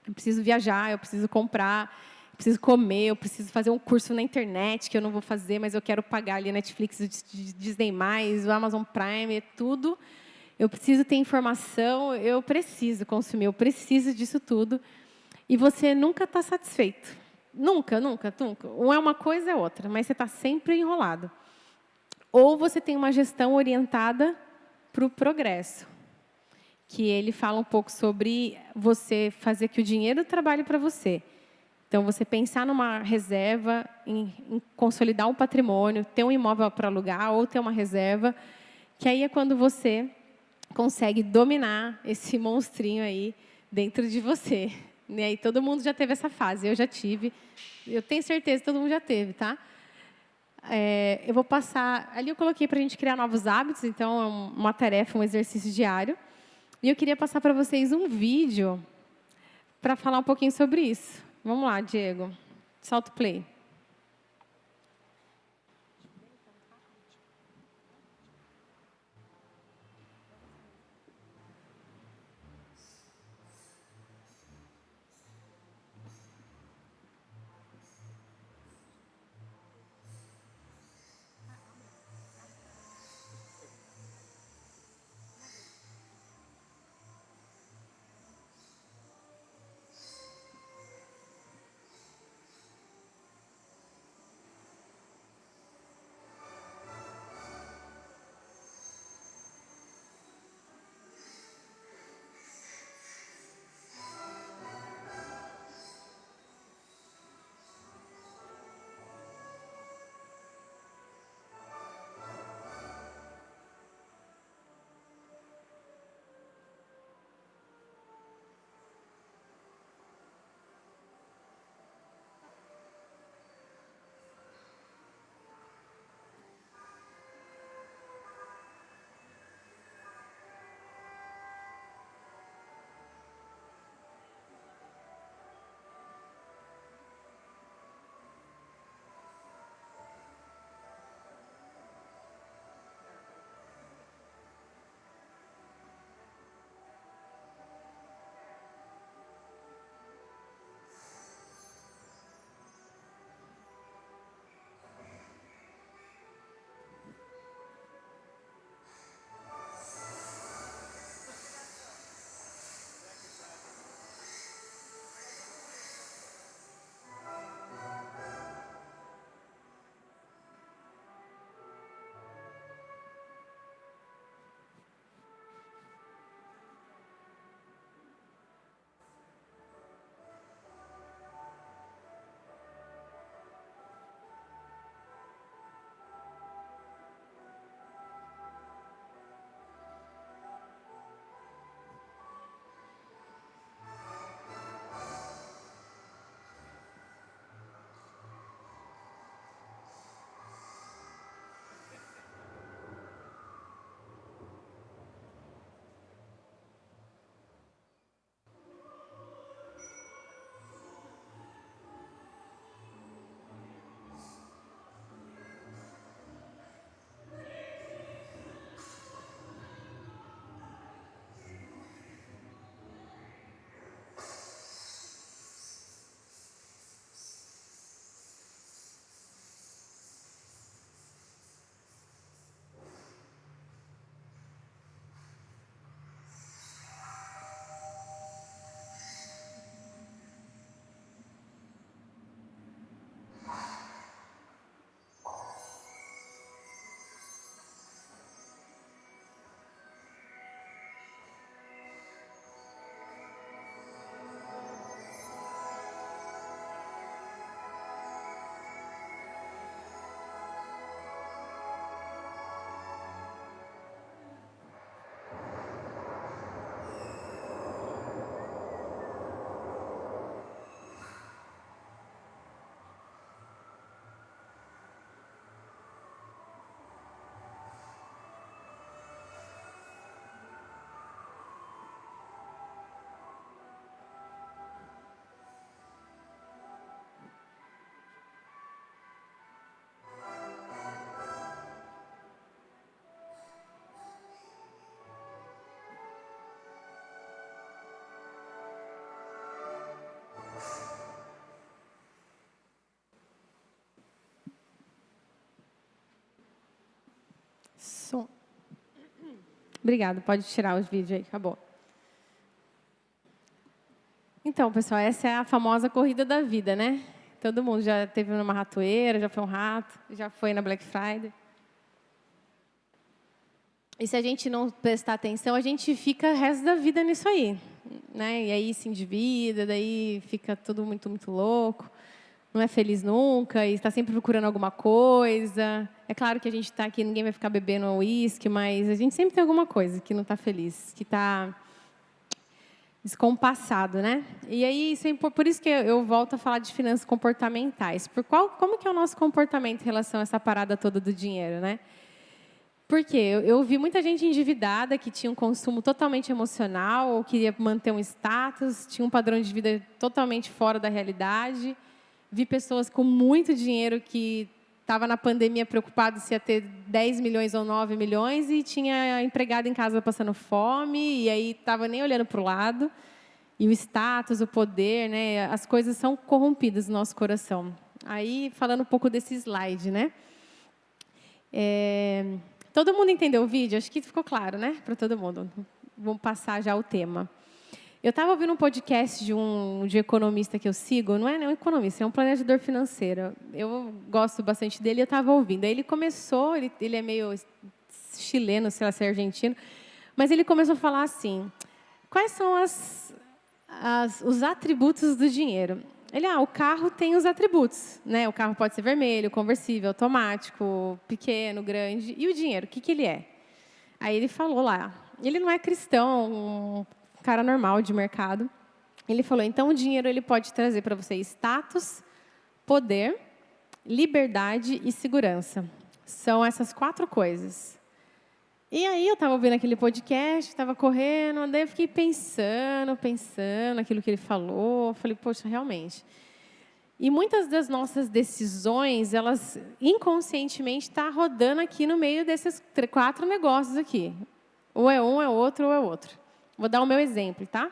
Eu preciso viajar, eu preciso comprar, eu preciso comer, eu preciso fazer um curso na internet, que eu não vou fazer, mas eu quero pagar ali a Netflix, o Disney+, o Amazon Prime, tudo. Eu preciso ter informação, eu preciso consumir, eu preciso disso tudo. E você nunca está satisfeito. Nunca, nunca, nunca. Ou é uma coisa, é outra, mas você está sempre enrolado. Ou você tem uma gestão orientada para o progresso, que ele fala um pouco sobre você fazer que o dinheiro trabalhe para você. Então, você pensar numa reserva, em consolidar um patrimônio, ter um imóvel para alugar ou ter uma reserva, que aí é quando você consegue dominar esse monstrinho aí dentro de você. E aí, todo mundo já teve essa fase, eu já tive, eu tenho certeza que todo mundo já teve, tá? Eu vou passar... Ali eu coloquei para a gente criar novos hábitos, então é uma tarefa, um exercício diário. E eu queria passar para vocês um vídeo para falar um pouquinho sobre isso. Vamos lá, Diego. Solta o play. Obrigada, pode tirar os vídeos aí, acabou. Então, pessoal, essa é a famosa corrida da vida, né? Todo mundo já teve numa ratoeira, já foi um rato, já foi na Black Friday. E se a gente não prestar atenção, a gente fica o resto da vida nisso aí, né? E aí se endivida, daí fica tudo muito, muito louco, não é feliz nunca e está sempre procurando alguma coisa. É claro que a gente está aqui, ninguém vai ficar bebendo uísque, mas a gente sempre tem alguma coisa que não está feliz, que está descompassado, né? E aí, por isso que eu volto a falar de finanças comportamentais. Como que é o nosso comportamento em relação a essa parada toda do dinheiro, né? Porque eu vi muita gente endividada que tinha um consumo totalmente emocional ou queria manter um status, tinha um padrão de vida totalmente fora da realidade. Vi pessoas com muito dinheiro que estava na pandemia preocupado se ia ter 10 milhões ou 9 milhões e tinha empregado em casa passando fome e aí estava nem olhando para o lado. E o status, o poder, né, as coisas são corrompidas no nosso coração. Aí, falando um pouco desse slide, né? Todo mundo entendeu o vídeo? Acho que ficou claro, né? Para todo mundo. Vamos passar já o tema. Eu estava ouvindo um podcast de economista que eu sigo, não é um economista, é um planejador financeiro. Eu gosto bastante dele e eu estava ouvindo. Aí ele começou, ele é meio chileno, sei lá se é argentino, mas ele começou a falar assim, quais são os atributos do dinheiro? O carro tem os atributos, né? O carro pode ser vermelho, conversível, automático, pequeno, grande. E o dinheiro, o que ele é? Aí ele falou lá, ele não é cristão, um cara normal de mercado. Ele falou, então o dinheiro ele pode trazer para você status, poder, liberdade e segurança. São essas 4 coisas. E aí eu estava ouvindo aquele podcast, estava correndo, daí eu fiquei pensando aquilo que ele falou. Falei, poxa, realmente. E muitas das nossas decisões, elas inconscientemente estão rodando aqui no meio desses 4 negócios aqui. Ou é um, é outro, ou é outro. Vou dar o meu exemplo, tá?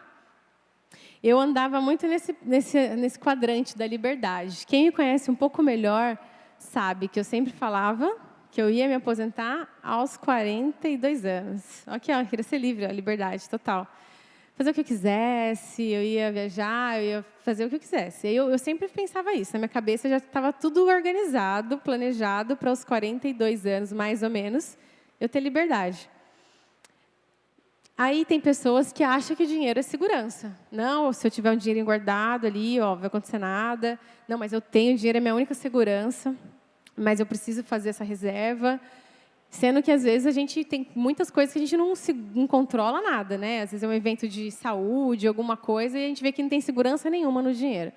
Eu andava muito nesse quadrante da liberdade. Quem me conhece um pouco melhor sabe que eu sempre falava que eu ia me aposentar aos 42 anos. Aqui, ó, eu queria ser livre, a liberdade total. Fazer o que eu quisesse, eu ia viajar, eu ia fazer o que eu quisesse. E eu sempre pensava isso, na minha cabeça já estava tudo organizado, planejado para os 42 anos, mais ou menos, eu ter liberdade. Aí tem pessoas que acham que o dinheiro é segurança. Não, se eu tiver um dinheiro guardado ali, ó, não vai acontecer nada. Não, mas eu tenho dinheiro, é minha única segurança. Mas eu preciso fazer essa reserva. Sendo que, às vezes, a gente tem muitas coisas que a gente não controla nada, né? Às vezes é um evento de saúde, alguma coisa, e a gente vê que não tem segurança nenhuma no dinheiro.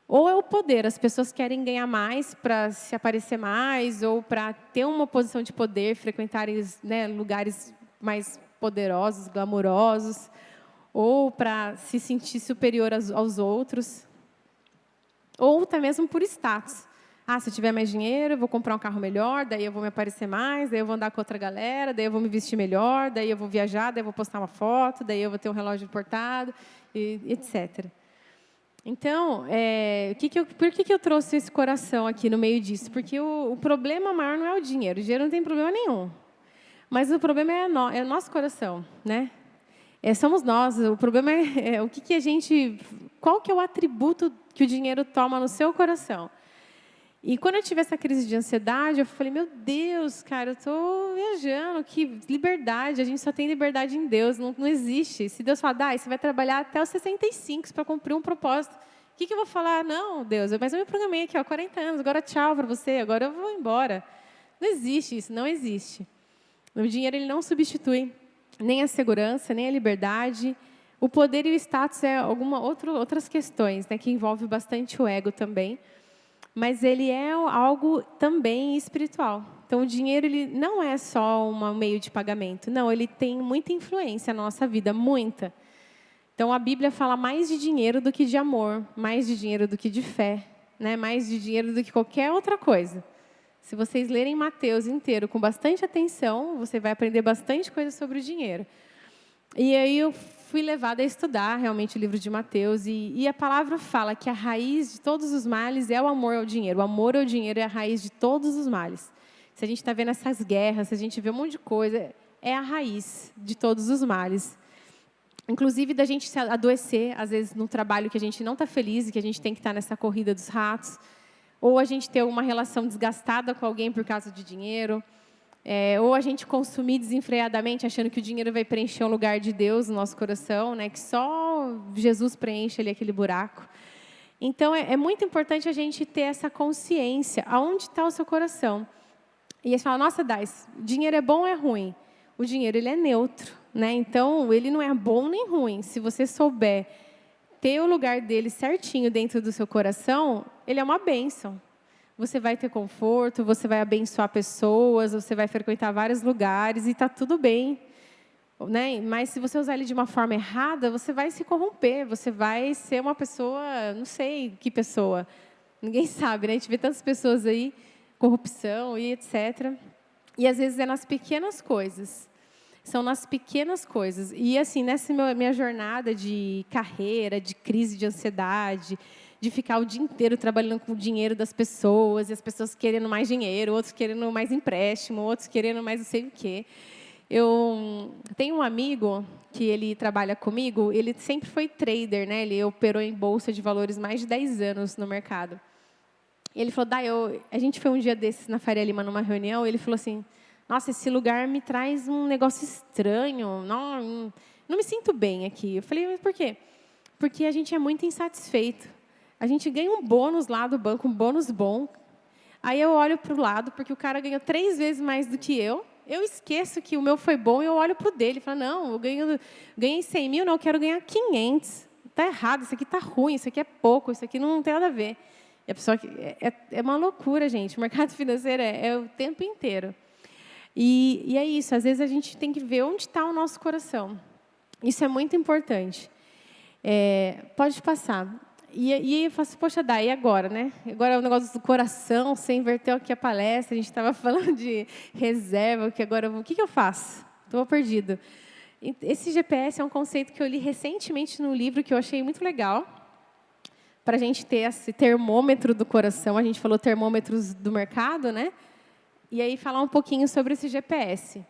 Ou é o poder, as pessoas querem ganhar mais para se aparecer mais, ou para ter uma posição de poder, frequentarem, né, lugares mais poderosos, glamourosos, ou para se sentir superior aos outros, ou até mesmo por status. Se eu tiver mais dinheiro, eu vou comprar um carro melhor, daí eu vou me aparecer mais, daí eu vou andar com outra galera, daí eu vou me vestir melhor, daí eu vou viajar, daí eu vou postar uma foto, daí eu vou ter um relógio importado, etc. Então, por que eu trouxe esse coração aqui no meio disso? Porque o problema maior não é o dinheiro não tem problema nenhum. Mas o problema é o nosso coração, né? Somos nós. O problema é o que a gente... Qual que é o atributo que o dinheiro toma no seu coração? E quando eu tive essa crise de ansiedade, eu falei, meu Deus, cara, eu estou viajando, que liberdade, a gente só tem liberdade em Deus, não existe. Se Deus falar, você vai trabalhar até os 65 para cumprir um propósito, o que eu vou falar? Não, Deus, mas eu me programei aqui, 40 anos, agora tchau para você, agora eu vou embora. Não existe isso, não existe. O dinheiro ele não substitui nem a segurança, nem a liberdade. O poder e o status é outras questões, né, que envolve bastante o ego também. Mas ele é algo também espiritual. Então, o dinheiro ele não é só um meio de pagamento. Não, ele tem muita influência na nossa vida, muita. Então, a Bíblia fala mais de dinheiro do que de amor, mais de dinheiro do que de fé, né? Mais de dinheiro do que qualquer outra coisa. Se vocês lerem Mateus inteiro com bastante atenção, você vai aprender bastante coisa sobre o dinheiro. E aí eu fui levada a estudar realmente o livro de Mateus. E a palavra fala que a raiz de todos os males é o amor ao dinheiro. O amor ao dinheiro é a raiz de todos os males. Se a gente está vendo essas guerras, se a gente vê um monte de coisa, é a raiz de todos os males. Inclusive da gente se adoecer, às vezes, num trabalho que a gente não está feliz e que a gente tem que estar nessa corrida dos ratos, ou a gente ter uma relação desgastada com alguém por causa de dinheiro, ou a gente consumir desenfreadamente, achando que o dinheiro vai preencher um lugar de Deus no nosso coração, né, que só Jesus preenche ali aquele buraco. Então, é muito importante a gente ter essa consciência, aonde está o seu coração. E aí você fala, nossa, Dais, dinheiro é bom ou é ruim? O dinheiro, ele é neutro, né? Então, ele não é bom nem ruim. Se você souber ter o lugar dele certinho dentro do seu coração, ele é uma bênção. Você vai ter conforto, você vai abençoar pessoas, você vai frequentar vários lugares e está tudo bem. Né? Mas se você usar ele de uma forma errada, você vai se corromper, você vai ser uma pessoa, não sei que pessoa, ninguém sabe, né? A gente vê tantas pessoas aí, corrupção e etc. E às vezes é nas pequenas coisas, são nas pequenas coisas. E assim, nessa minha jornada de carreira, de crise de ansiedade, de ficar o dia inteiro trabalhando com o dinheiro das pessoas, e as pessoas querendo mais dinheiro, outros querendo mais empréstimo, outros querendo mais não sei o quê. Eu tenho um amigo que ele trabalha comigo, ele sempre foi trader, né? Ele operou em bolsa de valores mais de 10 anos no mercado. E ele falou, a gente foi um dia desses na Faria Lima numa reunião, e ele falou assim, nossa, esse lugar me traz um negócio estranho, não me sinto bem aqui. Eu falei, mas por quê? Porque a gente é muito insatisfeito. A gente ganha um bônus lá do banco, um bônus bom. Aí eu olho para o lado, porque o cara ganhou 3 vezes mais do que eu esqueço que o meu foi bom e eu olho para o dele e falo, não, eu ganhei 100 mil, não, eu quero ganhar 500. Está errado, isso aqui está ruim, isso aqui é pouco, isso aqui não tem nada a ver. E a pessoa, é uma loucura, gente. O mercado financeiro é o tempo inteiro. E é isso, às vezes a gente tem que ver onde está o nosso coração. Isso é muito importante. Pode passar. E eu falo assim, poxa, e agora, né? Agora é o negócio do coração, você inverteu aqui a palestra, a gente estava falando de reserva, que agora o que eu faço? Estou perdido. Esse GPS é um conceito que eu li recentemente no livro, que eu achei muito legal, para a gente ter esse termômetro do coração. A gente falou termômetros do mercado, né? E aí falar um pouquinho sobre esse GPS.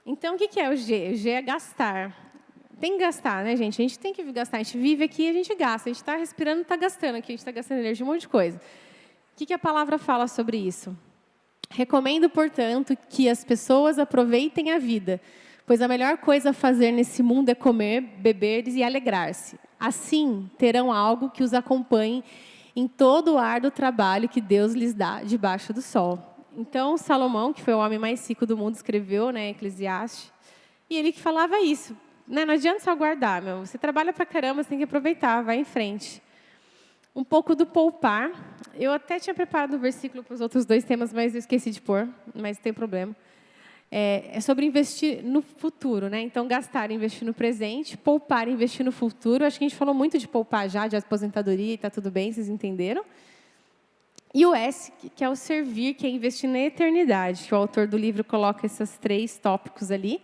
Então, o que é o G? O G é gastar. Tem que gastar, né, gente? A gente tem que gastar. A gente vive aqui e a gente gasta. A gente está respirando e está gastando aqui. A gente está gastando energia, um monte de coisa. O que a palavra fala sobre isso? Recomendo, portanto, que as pessoas aproveitem a vida, pois a melhor coisa a fazer nesse mundo é comer, beber e alegrar-se. Assim, terão algo que os acompanhe em todo o árduo trabalho que Deus lhes dá debaixo do sol. Então, Salomão, que foi o homem mais rico do mundo, escreveu, né, Eclesiastes, e ele que falava isso. Não adianta só guardar, meu. Você trabalha pra caramba, você tem que aproveitar, vai em frente. Um pouco do poupar. Eu até tinha preparado um versículo para os outros 2 temas, mas eu esqueci de pôr, mas não tem problema. É sobre investir no futuro, né? Então, gastar, investir no presente, poupar, investir no futuro. Acho que a gente falou muito de poupar já, de aposentadoria, e está tudo bem, vocês entenderam. E o S, que é o servir, que é investir na eternidade, que o autor do livro coloca esses 3 tópicos ali.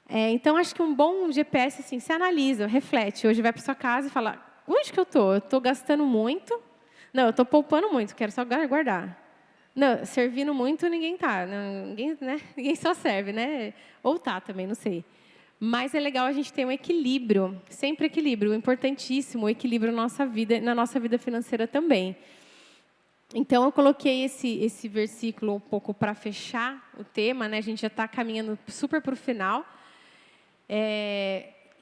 Então, acho que um bom GPS, assim, se analisa, reflete. Hoje vai para sua casa e fala, onde que eu estou? Eu estou gastando muito? Não, eu estou poupando muito, quero só guardar. Não, servindo muito, ninguém está. Ninguém só serve, né? Ou está também, não sei. Mas é legal a gente ter um equilíbrio, sempre equilíbrio, importantíssimo, o equilíbrio na nossa vida financeira também. Então, eu coloquei esse versículo um pouco para fechar o tema, né? A gente já está caminhando super para o final.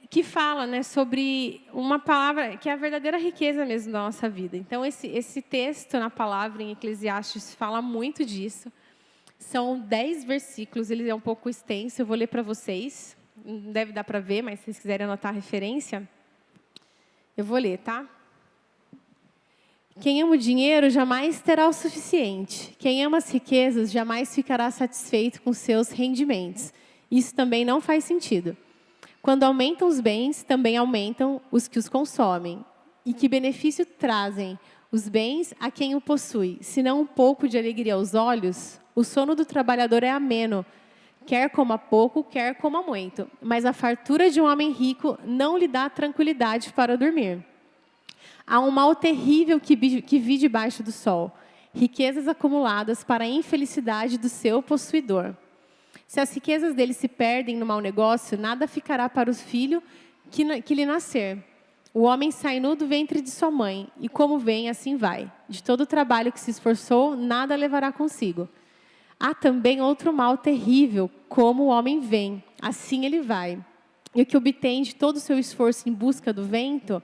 Que fala, né, sobre uma palavra que é a verdadeira riqueza mesmo da nossa vida. Então, esse texto na palavra em Eclesiastes fala muito disso. São 10 versículos, ele é um pouco extenso, eu vou ler para vocês. Não deve dar para ver, mas se vocês quiserem anotar a referência, eu vou ler, tá? Quem ama o dinheiro jamais terá o suficiente. Quem ama as riquezas jamais ficará satisfeito com seus rendimentos. Isso também não faz sentido. Quando aumentam os bens, também aumentam os que os consomem. E que benefício trazem os bens a quem o possui? Se não um pouco de alegria aos olhos, o sono do trabalhador é ameno, quer coma pouco, quer coma muito. Mas a fartura de um homem rico não lhe dá tranquilidade para dormir. Há um mal terrível que vi debaixo do sol, riquezas acumuladas para a infelicidade do seu possuidor. Se as riquezas dele se perdem no mau negócio, nada ficará para o filho que lhe nascer. O homem sai nu do ventre de sua mãe, e como vem, assim vai. De todo o trabalho que se esforçou, nada levará consigo. Há também outro mal terrível, como o homem vem, assim ele vai. E o que obtém de todo o seu esforço em busca do vento,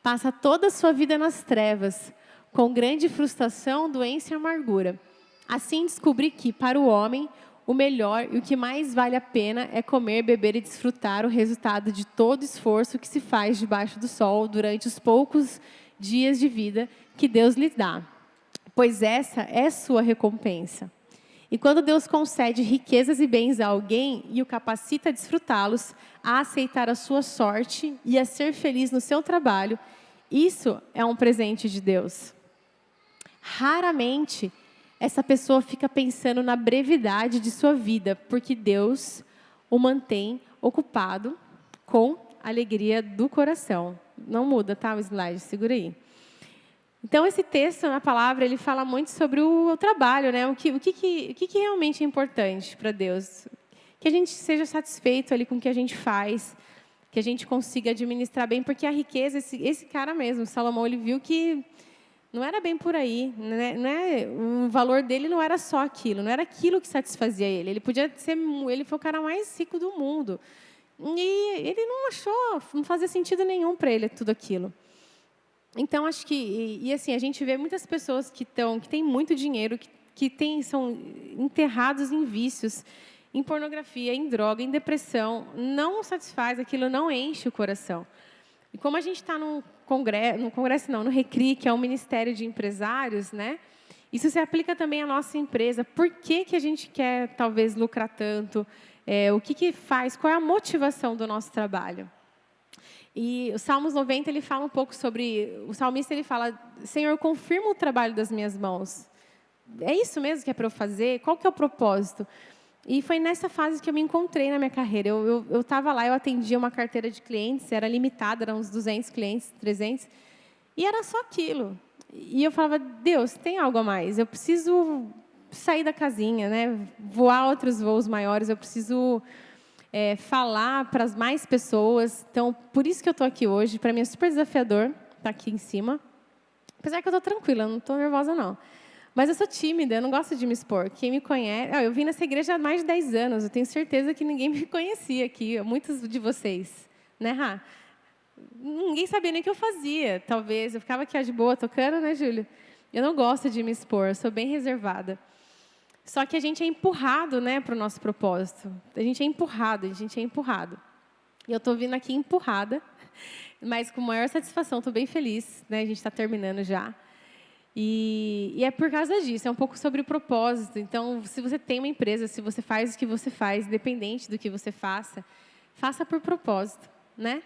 passa toda a sua vida nas trevas, com grande frustração, doença e amargura. Assim descobri que, para o homem, o melhor e o que mais vale a pena é comer, beber e desfrutar o resultado de todo esforço que se faz debaixo do sol durante os poucos dias de vida que Deus lhe dá, pois essa é sua recompensa. E quando Deus concede riquezas e bens a alguém e o capacita a desfrutá-los, a aceitar a sua sorte e a ser feliz no seu trabalho, isso é um presente de Deus. Raramente essa pessoa fica pensando na brevidade de sua vida, porque Deus o mantém ocupado com a alegria do coração. Não muda, tá, o slide? Segura aí. Então, esse texto na palavra, ele fala muito sobre o trabalho, né? O que realmente é importante para Deus. Que a gente seja satisfeito ali com o que a gente faz, que a gente consiga administrar bem, porque a riqueza, esse cara mesmo, Salomão, ele viu que não era bem por aí, né? O valor dele não era só aquilo, não era aquilo que satisfazia ele. Ele foi o cara mais rico do mundo. E ele não achou, não fazia sentido nenhum para ele tudo aquilo. Então, acho que, assim, a gente vê muitas pessoas que têm muito dinheiro, são enterrados em vícios, em pornografia, em droga, em depressão. Não satisfaz, aquilo não enche o coração. E como a gente está no RECRI, que é o Ministério de Empresários, né? Isso se aplica também à nossa empresa. Por que a gente quer, talvez, lucrar tanto? O que faz? Qual é a motivação do nosso trabalho? E o Salmos 90, ele fala um pouco sobre... O salmista, ele fala, Senhor, confirma o trabalho das minhas mãos. É isso mesmo que é para eu fazer? Qual que é o propósito? E foi nessa fase que eu me encontrei na minha carreira. Eu estava lá, eu atendia uma carteira de clientes, era limitada, eram uns 200 clientes, 300, e era só aquilo. E eu falava, Deus, tem algo a mais, eu preciso sair da casinha, né? Voar outros voos maiores, eu preciso falar para as mais pessoas. Então, por isso que eu estou aqui hoje. Para mim é super desafiador estar aqui em cima. Apesar que eu estou tranquila, eu não estou nervosa, não. Mas eu sou tímida, eu não gosto de me expor. Quem me conhece... Eu vim nessa igreja há mais de 10 anos, eu tenho certeza que ninguém me conhecia aqui, muitos de vocês. Né, Rá? Ninguém sabia nem o que eu fazia, talvez. Eu ficava aqui de boa tocando, né, Júlio? Eu não gosto de me expor, eu sou bem reservada. Só que a gente é empurrado, né, para o nosso propósito. A gente é empurrado. E eu estou vindo aqui empurrada, mas com maior satisfação, estou bem feliz, né? A gente está terminando já. E é por causa disso, é um pouco sobre o propósito. Então, se você tem uma empresa, se você faz o que você faz, independente do que você faça por propósito, né?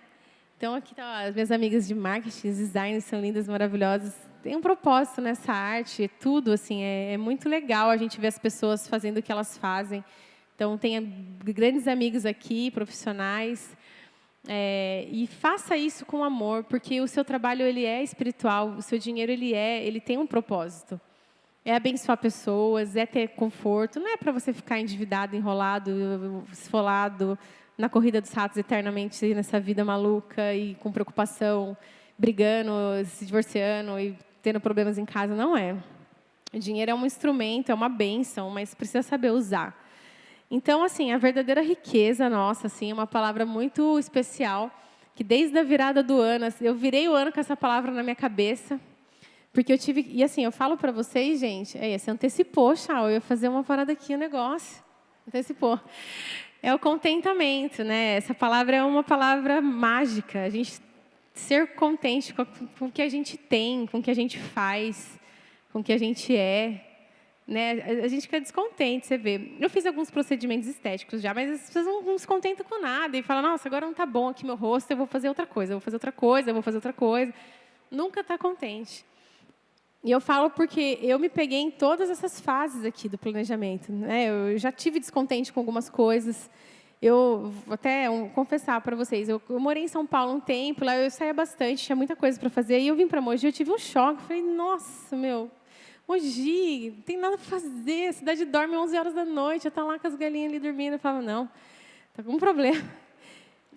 Então, aqui estão as minhas amigas de marketing, design, são lindas, maravilhosas. Tem um propósito nessa arte, tudo, assim, é muito legal a gente ver as pessoas fazendo o que elas fazem. Então, tenho grandes amigos aqui, profissionais. E faça isso com amor, porque o seu trabalho ele é espiritual, o seu dinheiro ele tem um propósito. É abençoar pessoas, é ter conforto. Não é para você ficar endividado, enrolado, esfolado na corrida dos ratos eternamente nessa vida maluca e com preocupação, brigando, se divorciando e tendo problemas em casa. Não é. O dinheiro é um instrumento, é uma bênção, mas precisa saber usar. Então, assim, a verdadeira riqueza nossa, assim, é uma palavra muito especial, que desde a virada do ano, assim, eu virei o ano com essa palavra na minha cabeça, porque eu tive... E, assim, eu falo para vocês, gente, você antecipou, Chau, eu ia fazer uma parada aqui, o negócio. Antecipou. É o contentamento, né? Essa palavra é uma palavra mágica. A gente ser contente com o que a gente tem, com o que a gente faz, com o que a gente é. Né? A gente fica descontente, você vê. Eu fiz alguns procedimentos estéticos já, mas as pessoas não se contentam com nada e falam, nossa, agora não está bom aqui meu rosto, eu vou fazer outra coisa, eu vou fazer outra coisa, eu vou fazer outra coisa. Nunca está contente. E eu falo porque eu me peguei em todas essas fases aqui do planejamento. Né? Eu já tive descontente com algumas coisas. Eu vou até confessar para vocês, eu morei em São Paulo um tempo, lá eu saía bastante, tinha muita coisa para fazer, e eu vim para Mogi, eu tive um choque, falei, nossa, Mogi, não tem nada para fazer, a cidade dorme 11 horas da noite, eu estava lá com as galinhas ali dormindo, eu falava, não, está com um problema.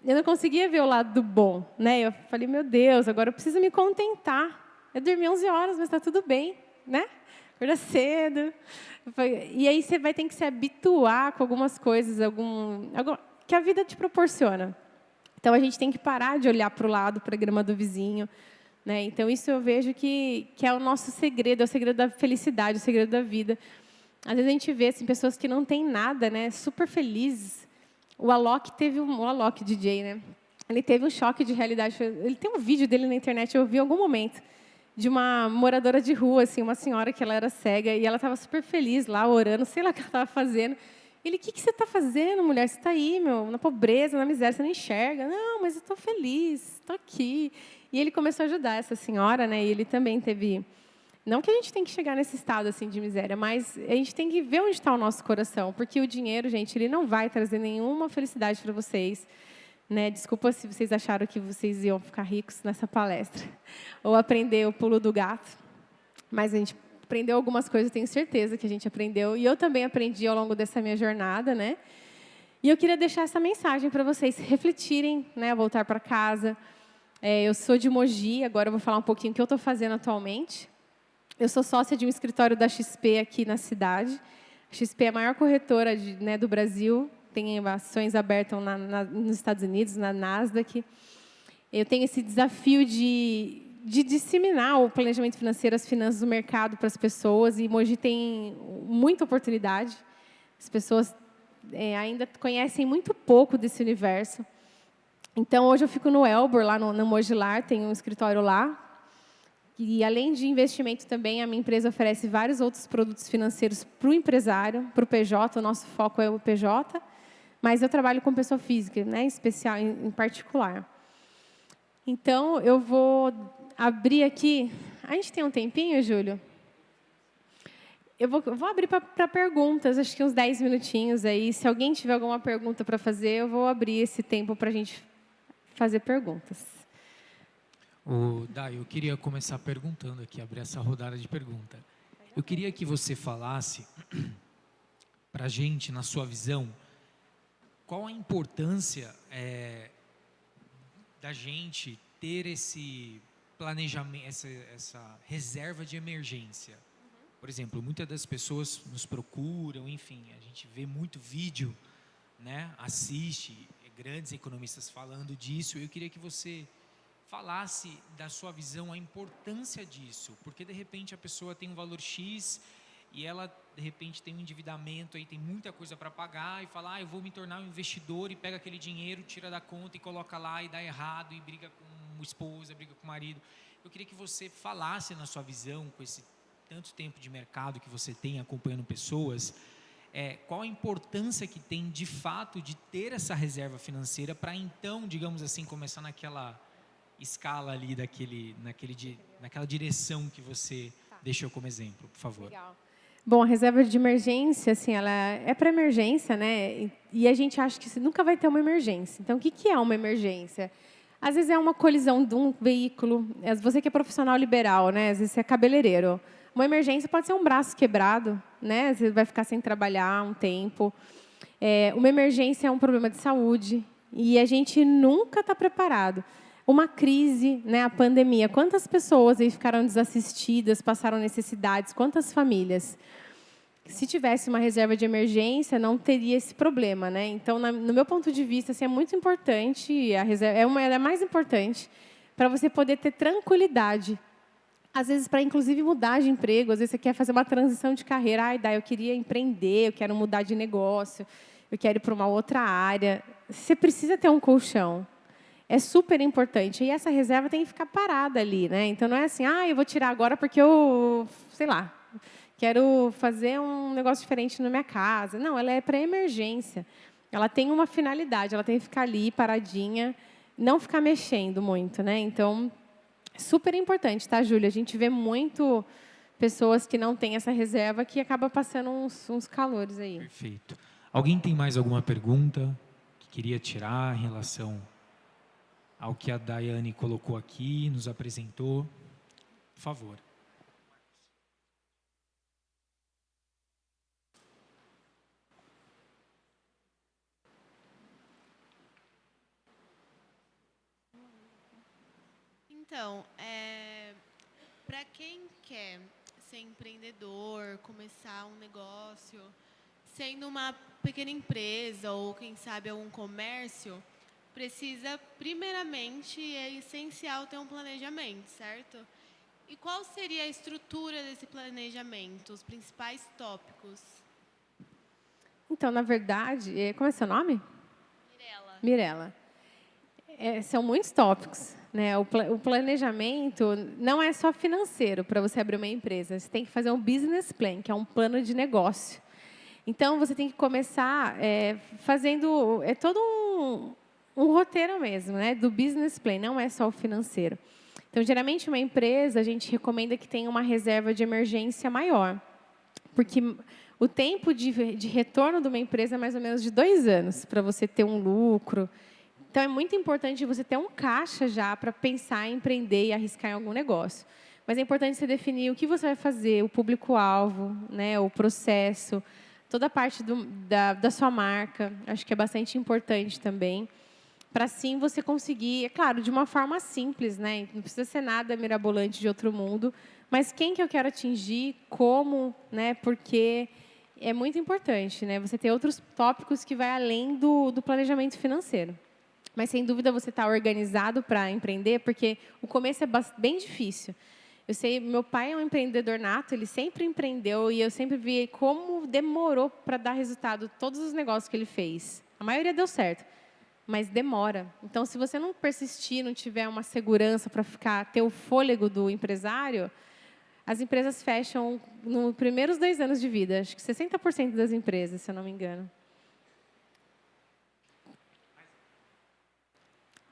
Eu não conseguia ver o lado do bom, né? Eu falei, meu Deus, agora eu preciso me contentar. Eu dormi 11 horas, mas está tudo bem, né? Acordar cedo. E aí você vai ter que se habituar com algumas coisas que a vida te proporciona. Então, a gente tem que parar de olhar para o lado, para a grama do vizinho, né? Então, isso eu vejo que é o nosso segredo, é o segredo da felicidade, o segredo da vida. Às vezes a gente vê assim, pessoas que não têm nada, né? Super felizes. O Alok DJ, né? Ele teve um choque de realidade. Ele tem um vídeo dele na internet, eu vi em algum momento, de uma moradora de rua, assim, uma senhora que ela era cega, e ela estava super feliz lá, orando, sei lá o que ela estava fazendo. Ele, o que você está fazendo, mulher? Você está aí, na pobreza, na miséria, você não enxerga. Não, mas eu estou feliz, estou aqui. E ele começou a ajudar essa senhora, né? E ele também teve... Não que a gente tem que chegar nesse estado assim de miséria, mas a gente tem que ver onde está o nosso coração, porque o dinheiro, gente, ele não vai trazer nenhuma felicidade para vocês. Né? Desculpa se vocês acharam que vocês iam ficar ricos nessa palestra, ou aprender o pulo do gato. Mas a gente aprendeu algumas coisas, tenho certeza que a gente aprendeu. E eu também aprendi ao longo dessa minha jornada, né? E eu queria deixar essa mensagem para vocês refletirem, né? Voltar para casa. Eu sou de Mogi, agora eu vou falar um pouquinho o que eu estou fazendo atualmente. Eu sou sócia de um escritório da XP aqui na cidade. A XP é a maior corretora do Brasil. Tem ações abertas nos Estados Unidos, na Nasdaq. Eu tenho esse desafio de disseminar o planejamento financeiro, as finanças do mercado para as pessoas. E Mogi tem muita oportunidade. As pessoas ainda conhecem muito pouco desse universo. Então, hoje eu fico no Elbor, lá no Mogilar, tem um escritório lá. E, além de investimento também, a minha empresa oferece vários outros produtos financeiros para o empresário, para o PJ. O nosso foco é o PJ. Mas eu trabalho com pessoa física, né, especial, em particular. Então, eu vou abrir aqui... A gente tem um tempinho, Júlio? Eu vou abrir para perguntas, acho que uns 10 minutinhos aí. Se alguém tiver alguma pergunta para fazer, eu vou abrir esse tempo para a gente fazer perguntas. Dai, eu queria começar perguntando aqui, abrir essa rodada de pergunta. Eu queria que você falasse para a gente, na sua visão, qual a importância da gente ter esse planejamento, essa reserva de emergência? Por exemplo, muitas das pessoas nos procuram, enfim, a gente vê muito vídeo, né? Assiste grandes economistas falando disso. Eu queria que você falasse da sua visão a importância disso, porque de repente a pessoa tem um valor X e ela de repente tem um endividamento, aí tem muita coisa para pagar e fala, eu vou me tornar um investidor, e pega aquele dinheiro, tira da conta e coloca lá e dá errado e briga com a esposa, briga com o marido. Eu queria que você falasse na sua visão, com esse tanto tempo de mercado que você tem acompanhando pessoas, qual a importância que tem de fato de ter essa reserva financeira para então, digamos assim, começar naquela escala ali naquela direção que você deixou como exemplo, por favor. Legal. Bom, a reserva de emergência, assim, ela é para emergência, né? E a gente acha que nunca vai ter uma emergência. Então, o que é uma emergência? Às vezes é uma colisão de um veículo. Você que é profissional liberal, né? Às vezes você é cabeleireiro. Uma emergência pode ser um braço quebrado, né? Você vai ficar sem trabalhar um tempo. Uma emergência é um problema de saúde e a gente nunca está preparado. Uma crise, né, a pandemia. Quantas pessoas aí ficaram desassistidas, passaram necessidades? Quantas famílias? Se tivesse uma reserva de emergência, não teria esse problema, né? Então, no meu ponto de vista, assim, é muito importante, a reserva é mais importante para você poder ter tranquilidade. Às vezes, para, inclusive, mudar de emprego. Às vezes, você quer fazer uma transição de carreira. Eu queria empreender, eu quero mudar de negócio, eu quero ir para uma outra área. Você precisa ter um colchão. É super importante. E essa reserva tem que ficar parada ali, né? Então, não é assim, eu vou tirar agora porque eu, sei lá, quero fazer um negócio diferente na minha casa. Não, ela é para emergência. Ela tem uma finalidade, ela tem que ficar ali, paradinha, não ficar mexendo muito, né? Então, super importante, tá, Júlia? A gente vê muito pessoas que não têm essa reserva que acaba passando uns calores aí. Perfeito. Alguém tem mais alguma pergunta que queria tirar em relação ao que a Daiane colocou aqui, nos apresentou? Por favor. Então, para quem quer ser empreendedor, começar um negócio, sendo uma pequena empresa ou, quem sabe, algum comércio, precisa, primeiramente, é essencial ter um planejamento, certo? E qual seria a estrutura desse planejamento, os principais tópicos? Então, na verdade, como é seu nome? Mirela. Mirela. São muitos tópicos, né? O planejamento não é só financeiro para você abrir uma empresa. Você tem que fazer um business plan, que é um plano de negócio. Então, você tem que começar fazendo todo um roteiro mesmo, né? Do business plan, não é só o financeiro. Então, geralmente, uma empresa, a gente recomenda que tenha uma reserva de emergência maior. Porque o tempo de retorno de uma empresa é mais ou menos de 2 anos, para você ter um lucro. Então, é muito importante você ter um caixa já para pensar em empreender e arriscar em algum negócio. Mas é importante você definir o que você vai fazer, o público-alvo, né, o processo, toda a parte da sua marca. Acho que é bastante importante também, para assim você conseguir, é claro, de uma forma simples, né? Não precisa ser nada mirabolante de outro mundo, mas quem que eu quero atingir, como, né? Porque é muito importante, né? Você ter outros tópicos que vai além do planejamento financeiro. Mas, sem dúvida, você está organizado para empreender, porque o começo é bem difícil. Eu sei, meu pai é um empreendedor nato, ele sempre empreendeu e eu sempre vi como demorou para dar resultado todos os negócios que ele fez. A maioria deu certo, mas demora. Então, se você não persistir, não tiver uma segurança para ter o fôlego do empresário, as empresas fecham nos primeiros 2 anos de vida. Acho que 60% das empresas, se eu não me engano.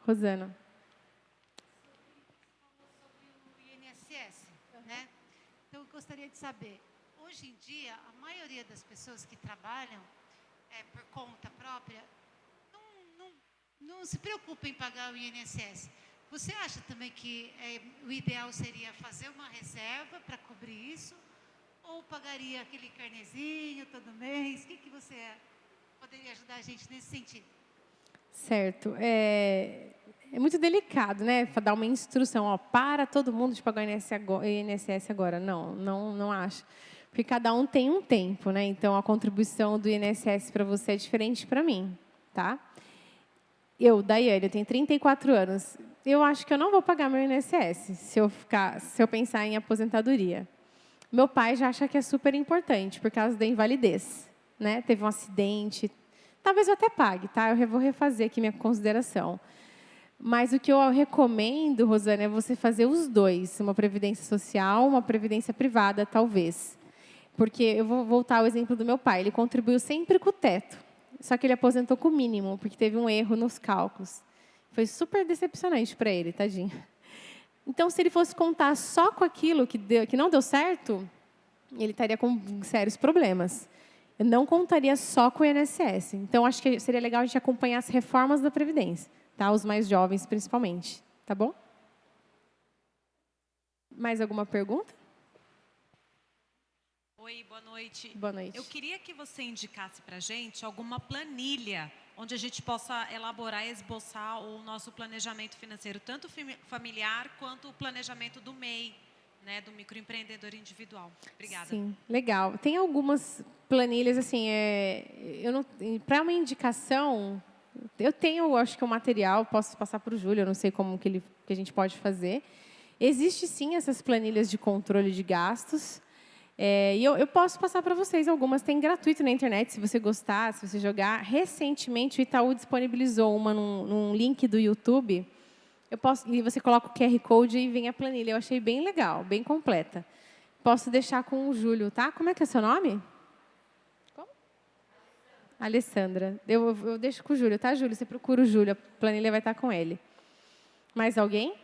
Rosana. Sobre o INSS, né? Então, eu gostaria de saber, hoje em dia, a maioria das pessoas que trabalham por conta própria não se preocupa em pagar o INSS. Você acha também que o ideal seria fazer uma reserva para cobrir isso? Ou pagaria aquele carnezinho todo mês? O que você poderia ajudar a gente nesse sentido? Certo. É muito delicado, né? Dar uma instrução, ó, para todo mundo de pagar o INSS agora. Não acho. Porque cada um tem um tempo, né? Então, a contribuição do INSS para você é diferente para mim, tá? Daiane, eu tenho 34 anos. Eu acho que eu não vou pagar meu INSS se eu pensar em aposentadoria. Meu pai já acha que é super importante por causa da invalidez, né? Teve um acidente. Talvez eu até pague, tá? Eu vou refazer aqui minha consideração. Mas o que eu recomendo, Rosana, é você fazer os dois. Uma previdência social, uma previdência privada, talvez. Porque eu vou voltar ao exemplo do meu pai. Ele contribuiu sempre com o teto. Só que ele aposentou com o mínimo, porque teve um erro nos cálculos. Foi super decepcionante para ele, tadinho. Então, se ele fosse contar só com aquilo que não deu certo, ele estaria com sérios problemas. Eu não contaria só com o INSS. Então, acho que seria legal a gente acompanhar as reformas da Previdência, tá? Os mais jovens, principalmente. Tá bom? Mais alguma pergunta? Oi, boa noite. Boa noite. Eu queria que você indicasse para a gente alguma planilha onde a gente possa elaborar e esboçar o nosso planejamento financeiro, tanto familiar quanto o planejamento do MEI, né, do microempreendedor individual. Obrigada. Sim, legal. Tem algumas planilhas, assim, para uma indicação, eu tenho, acho que o material, posso passar para o Júlio, eu não sei como que a gente pode fazer. Existe, sim, essas planilhas de controle de gastos. E eu posso passar para vocês algumas, tem gratuito na internet, se você gostar, se você jogar. Recentemente, o Itaú disponibilizou uma num link do YouTube. E você coloca o QR Code e vem a planilha. Eu achei bem legal, bem completa. Posso deixar com o Júlio, tá? Como é que é o seu nome? Como? Alessandra. Eu deixo com o Júlio, tá, Júlio? Você procura o Júlio, a planilha vai estar com ele. Mais alguém?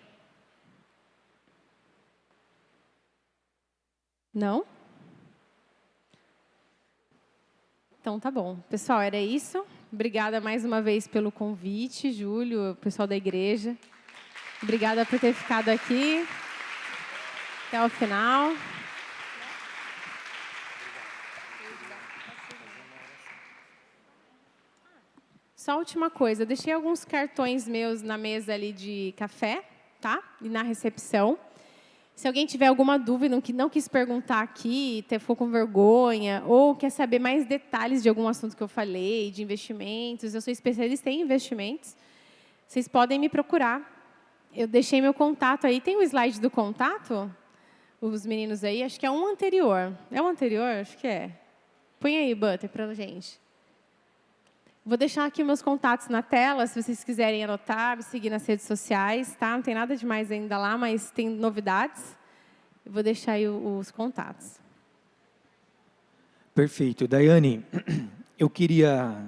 Não? Então, tá bom. Pessoal, era isso. Obrigada mais uma vez pelo convite, Júlio, pessoal da igreja. Obrigada por ter ficado aqui até o final. Só a última coisa, eu deixei alguns cartões meus na mesa ali de café, tá? E na recepção. Se alguém tiver alguma dúvida, que não quis perguntar aqui, ficou com vergonha, ou quer saber mais detalhes de algum assunto que eu falei, de investimentos, eu sou especialista em investimentos, vocês podem me procurar. Eu deixei meu contato aí. Tem o slide do contato? Os meninos aí, acho que é um anterior. É um anterior? Acho que é. Põe aí, Butter, para a gente. Vou deixar aqui meus contatos na tela, se vocês quiserem anotar, me seguir nas redes sociais, tá? Não tem nada demais ainda lá, mas tem novidades. Eu vou deixar aí os contatos. Perfeito. Daiane, eu queria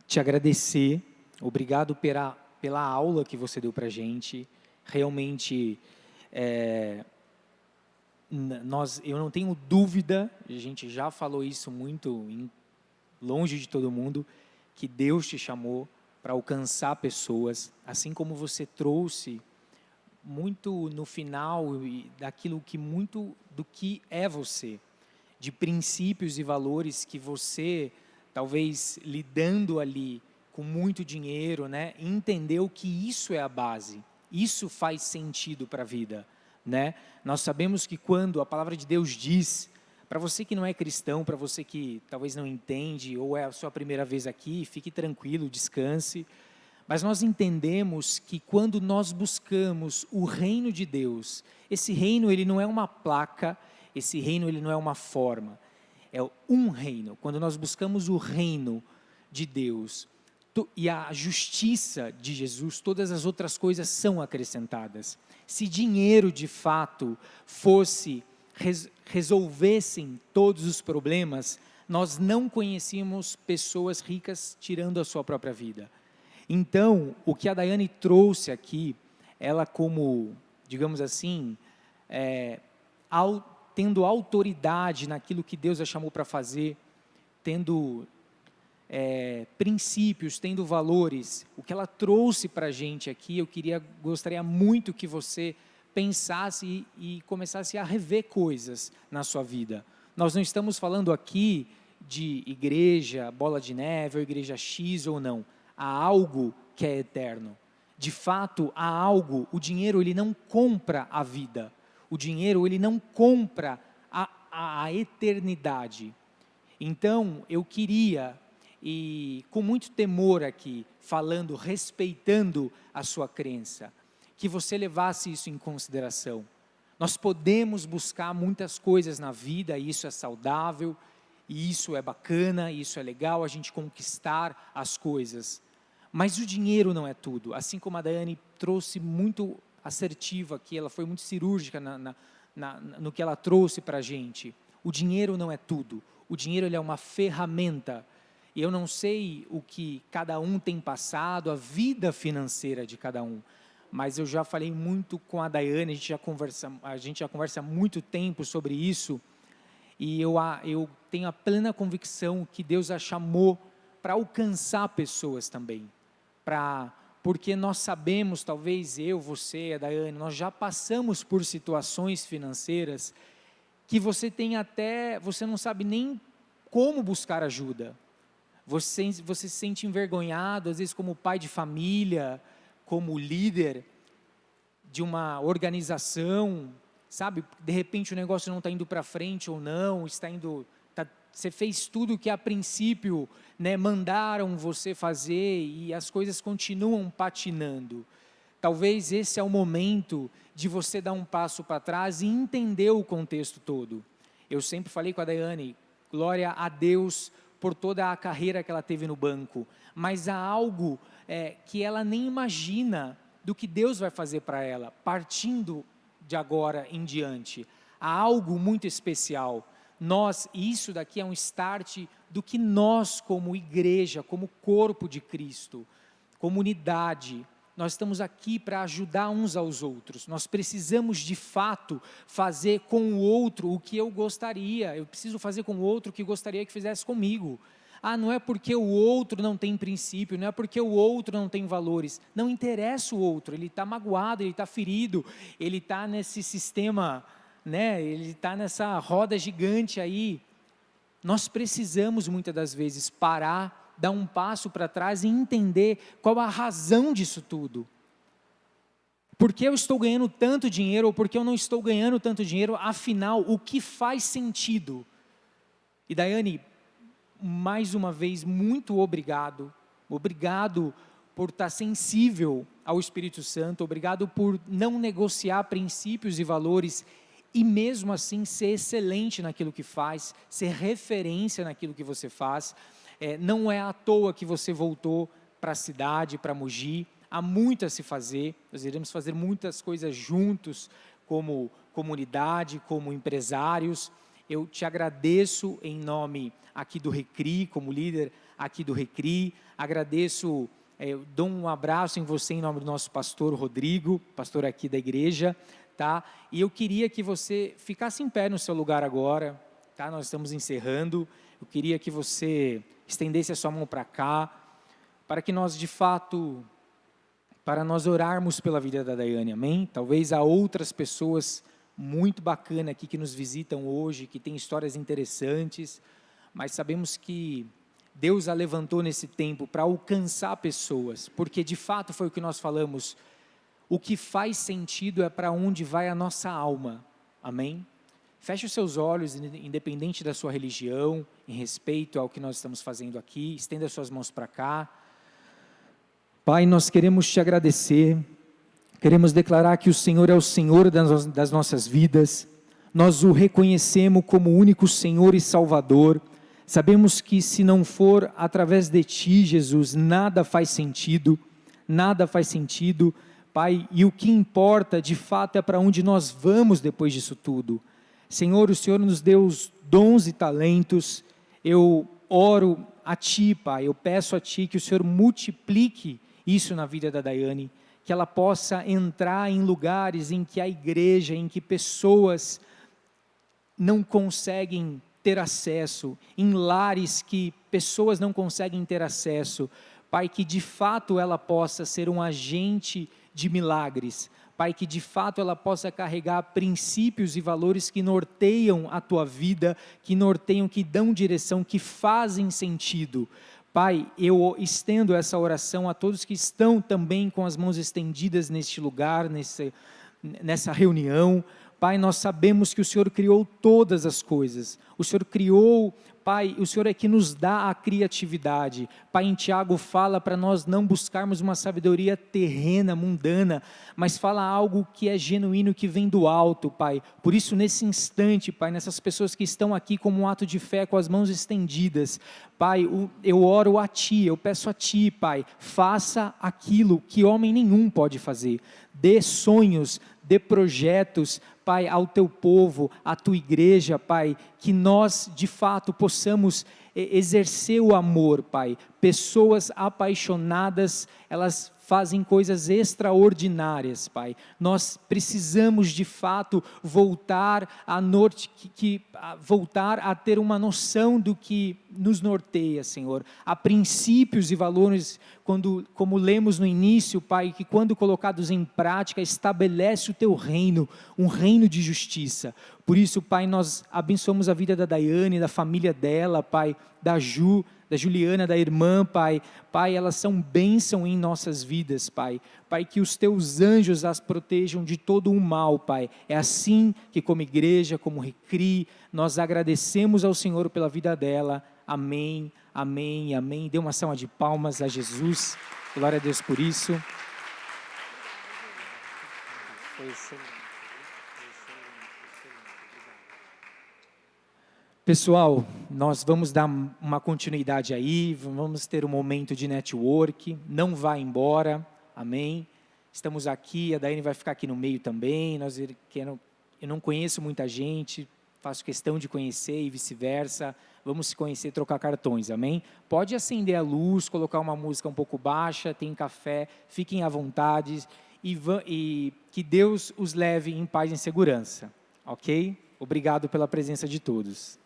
te agradecer. Obrigado pela aula que você deu para a gente. Realmente, eu não tenho dúvida, a gente já falou isso muito longe de todo mundo, que Deus te chamou para alcançar pessoas, assim como você trouxe muito no final daquilo que muito do que é você, de princípios e valores que você, talvez lidando ali com muito dinheiro, né, entendeu que isso é a base, isso faz sentido para a vida, né? Nós sabemos que quando a palavra de Deus diz, para você que não é cristão, para você que talvez não entende, ou é a sua primeira vez aqui, fique tranquilo, descanse. Mas nós entendemos que quando nós buscamos o reino de Deus, esse reino ele não é uma placa, esse reino ele não é uma forma, é um reino. Quando nós buscamos o reino de Deus e a justiça de Jesus, todas as outras coisas são acrescentadas. Se dinheiro de fato resolvessem todos os problemas, nós não conhecíamos pessoas ricas tirando a sua própria vida. Então, o que a Daiane trouxe aqui, ela como, digamos assim, tendo autoridade naquilo que Deus a chamou para fazer, tendo princípios, tendo valores, o que ela trouxe para a gente aqui, gostaria muito que você pensasse e começasse a rever coisas na sua vida. Nós não estamos falando aqui de igreja, bola de neve, ou igreja X ou não. Há algo que é eterno. De fato, há algo, o dinheiro ele não compra a vida. O dinheiro ele não compra a eternidade. Então, eu queria, e com muito temor aqui, falando, respeitando a sua crença, que você levasse isso em consideração. Nós podemos buscar muitas coisas na vida, e isso é saudável, e isso é bacana, e isso é legal, a gente conquistar as coisas. Mas o dinheiro não é tudo. Assim como a Daiane trouxe muito assertiva aqui, ela foi muito cirúrgica no que ela trouxe para a gente. O dinheiro não é tudo. O dinheiro ele é uma ferramenta. E eu não sei o que cada um tem passado, a vida financeira de cada um. Mas eu já falei muito com a Daiane, a gente já conversa há muito tempo sobre isso, e eu tenho a plena convicção que Deus a chamou para alcançar pessoas também, porque nós sabemos, talvez eu, você, a Daiane, nós já passamos por situações financeiras que você não sabe nem como buscar ajuda, você se sente envergonhado, às vezes como pai de família, como líder de uma organização, sabe? De repente o negócio não está indo para frente ou não, você fez tudo que a princípio, né, mandaram você fazer e as coisas continuam patinando. Talvez esse é o momento de você dar um passo para trás e entender o contexto todo. Eu sempre falei com a Daiane, glória a Deus por toda a carreira que ela teve no banco, mas há algo que ela nem imagina do que Deus vai fazer para ela, partindo de agora em diante. Há algo muito especial. Isso daqui é um start do que nós, como igreja, como corpo de Cristo, comunidade, nós estamos aqui para ajudar uns aos outros. Nós precisamos, de fato, fazer com o outro o que eu gostaria. Eu preciso fazer com o outro o que gostaria que fizesse comigo. Não é porque o outro não tem princípio, não é porque o outro não tem valores. Não interessa o outro, ele está magoado, ele está ferido, ele está nesse sistema, né? Ele está nessa roda gigante aí. Nós precisamos, muitas das vezes, parar, dar um passo para trás e entender qual a razão disso tudo. por que eu estou ganhando tanto dinheiro ou por que eu não estou ganhando tanto dinheiro, afinal, o que faz sentido? E Daiane, mais uma vez, muito obrigado. Obrigado por estar sensível ao Espírito Santo, obrigado por não negociar princípios e valores e mesmo assim ser excelente naquilo que faz, ser referência naquilo que você faz. Não é à toa que você voltou para a cidade, para Mogi, há muito a se fazer, nós iremos fazer muitas coisas juntos, como comunidade, como empresários. Eu te agradeço em nome aqui do Recri, como líder aqui do Recri, agradeço, dou um abraço em você em nome do nosso pastor Rodrigo, pastor aqui da igreja, tá? E eu queria que você ficasse em pé no seu lugar agora, tá? Nós estamos encerrando, eu queria que você estendesse a sua mão para cá, para que nós de fato, para nós orarmos pela vida da Daiane, amém? Talvez há outras pessoas muito bacanas aqui que nos visitam hoje, que têm histórias interessantes, mas sabemos que Deus a levantou nesse tempo para alcançar pessoas, porque de fato foi o que nós falamos, o que faz sentido é para onde vai a nossa alma, amém? Feche os seus olhos, independente da sua religião, em respeito ao que nós estamos fazendo aqui, estenda as suas mãos para cá. Pai, nós queremos te agradecer, queremos declarar que o Senhor é o Senhor das nossas vidas, nós o reconhecemos como o único Senhor e Salvador. Sabemos que se não for através de Ti, Jesus, nada faz sentido, Pai, e o que importa de fato é para onde nós vamos depois disso tudo. Senhor, o Senhor nos deu os dons e talentos, eu oro a Ti, Pai, eu peço a Ti que o Senhor multiplique isso na vida da Daiane, que ela possa entrar em lugares em que a igreja, em que pessoas não conseguem ter acesso, em lares que pessoas não conseguem ter acesso, Pai, que de fato ela possa ser um agente de milagres, Pai, que de fato ela possa carregar princípios e valores que norteiam a tua vida, que norteiam, que dão direção, que fazem sentido. Pai, eu estendo essa oração a todos que estão também com as mãos estendidas neste lugar, nessa reunião. Pai, nós sabemos que o Senhor criou todas as coisas, o Senhor criou, Pai, o Senhor é que nos dá a criatividade. Pai, em Tiago fala para nós não buscarmos uma sabedoria terrena, mundana, mas fala algo que é genuíno, que vem do alto, Pai. Por isso, nesse instante, Pai, nessas pessoas que estão aqui como um ato de fé, com as mãos estendidas, Pai, eu oro a Ti, eu peço a Ti, Pai, faça aquilo que homem nenhum pode fazer. Dê sonhos, dê projetos, Pai, ao Teu povo, à Tua igreja, Pai, que nós de fato possamos exercer o amor, Pai. Pessoas apaixonadas, elas fazem coisas extraordinárias, Pai. Nós precisamos de fato voltar voltar a ter uma noção do que nos norteia, Senhor. Há princípios e valores, como lemos no início, Pai, que quando colocados em prática, estabelece o Teu reino, um reino de justiça. Por isso, Pai, nós abençoamos a vida da Daiane, da família dela, Pai, da Juliana, da irmã, Pai. Pai, elas são bênção em nossas vidas, Pai. Pai, que os Teus anjos as protejam de todo o mal, Pai. É assim que como igreja, como Recri, nós agradecemos ao Senhor pela vida dela. Amém, amém, amém. Dê uma salva de palmas a Jesus. Glória a Deus por isso. Foi excelente. Pessoal, nós vamos dar uma continuidade aí, vamos ter um momento de network, não vá embora, amém? Estamos aqui, a Daiane vai ficar aqui no meio também, eu não conheço muita gente, faço questão de conhecer e vice-versa, vamos se conhecer, trocar cartões, amém? Pode acender a luz, colocar uma música um pouco baixa, tem café, fiquem à vontade e que Deus os leve em paz e em segurança, ok? Obrigado pela presença de todos.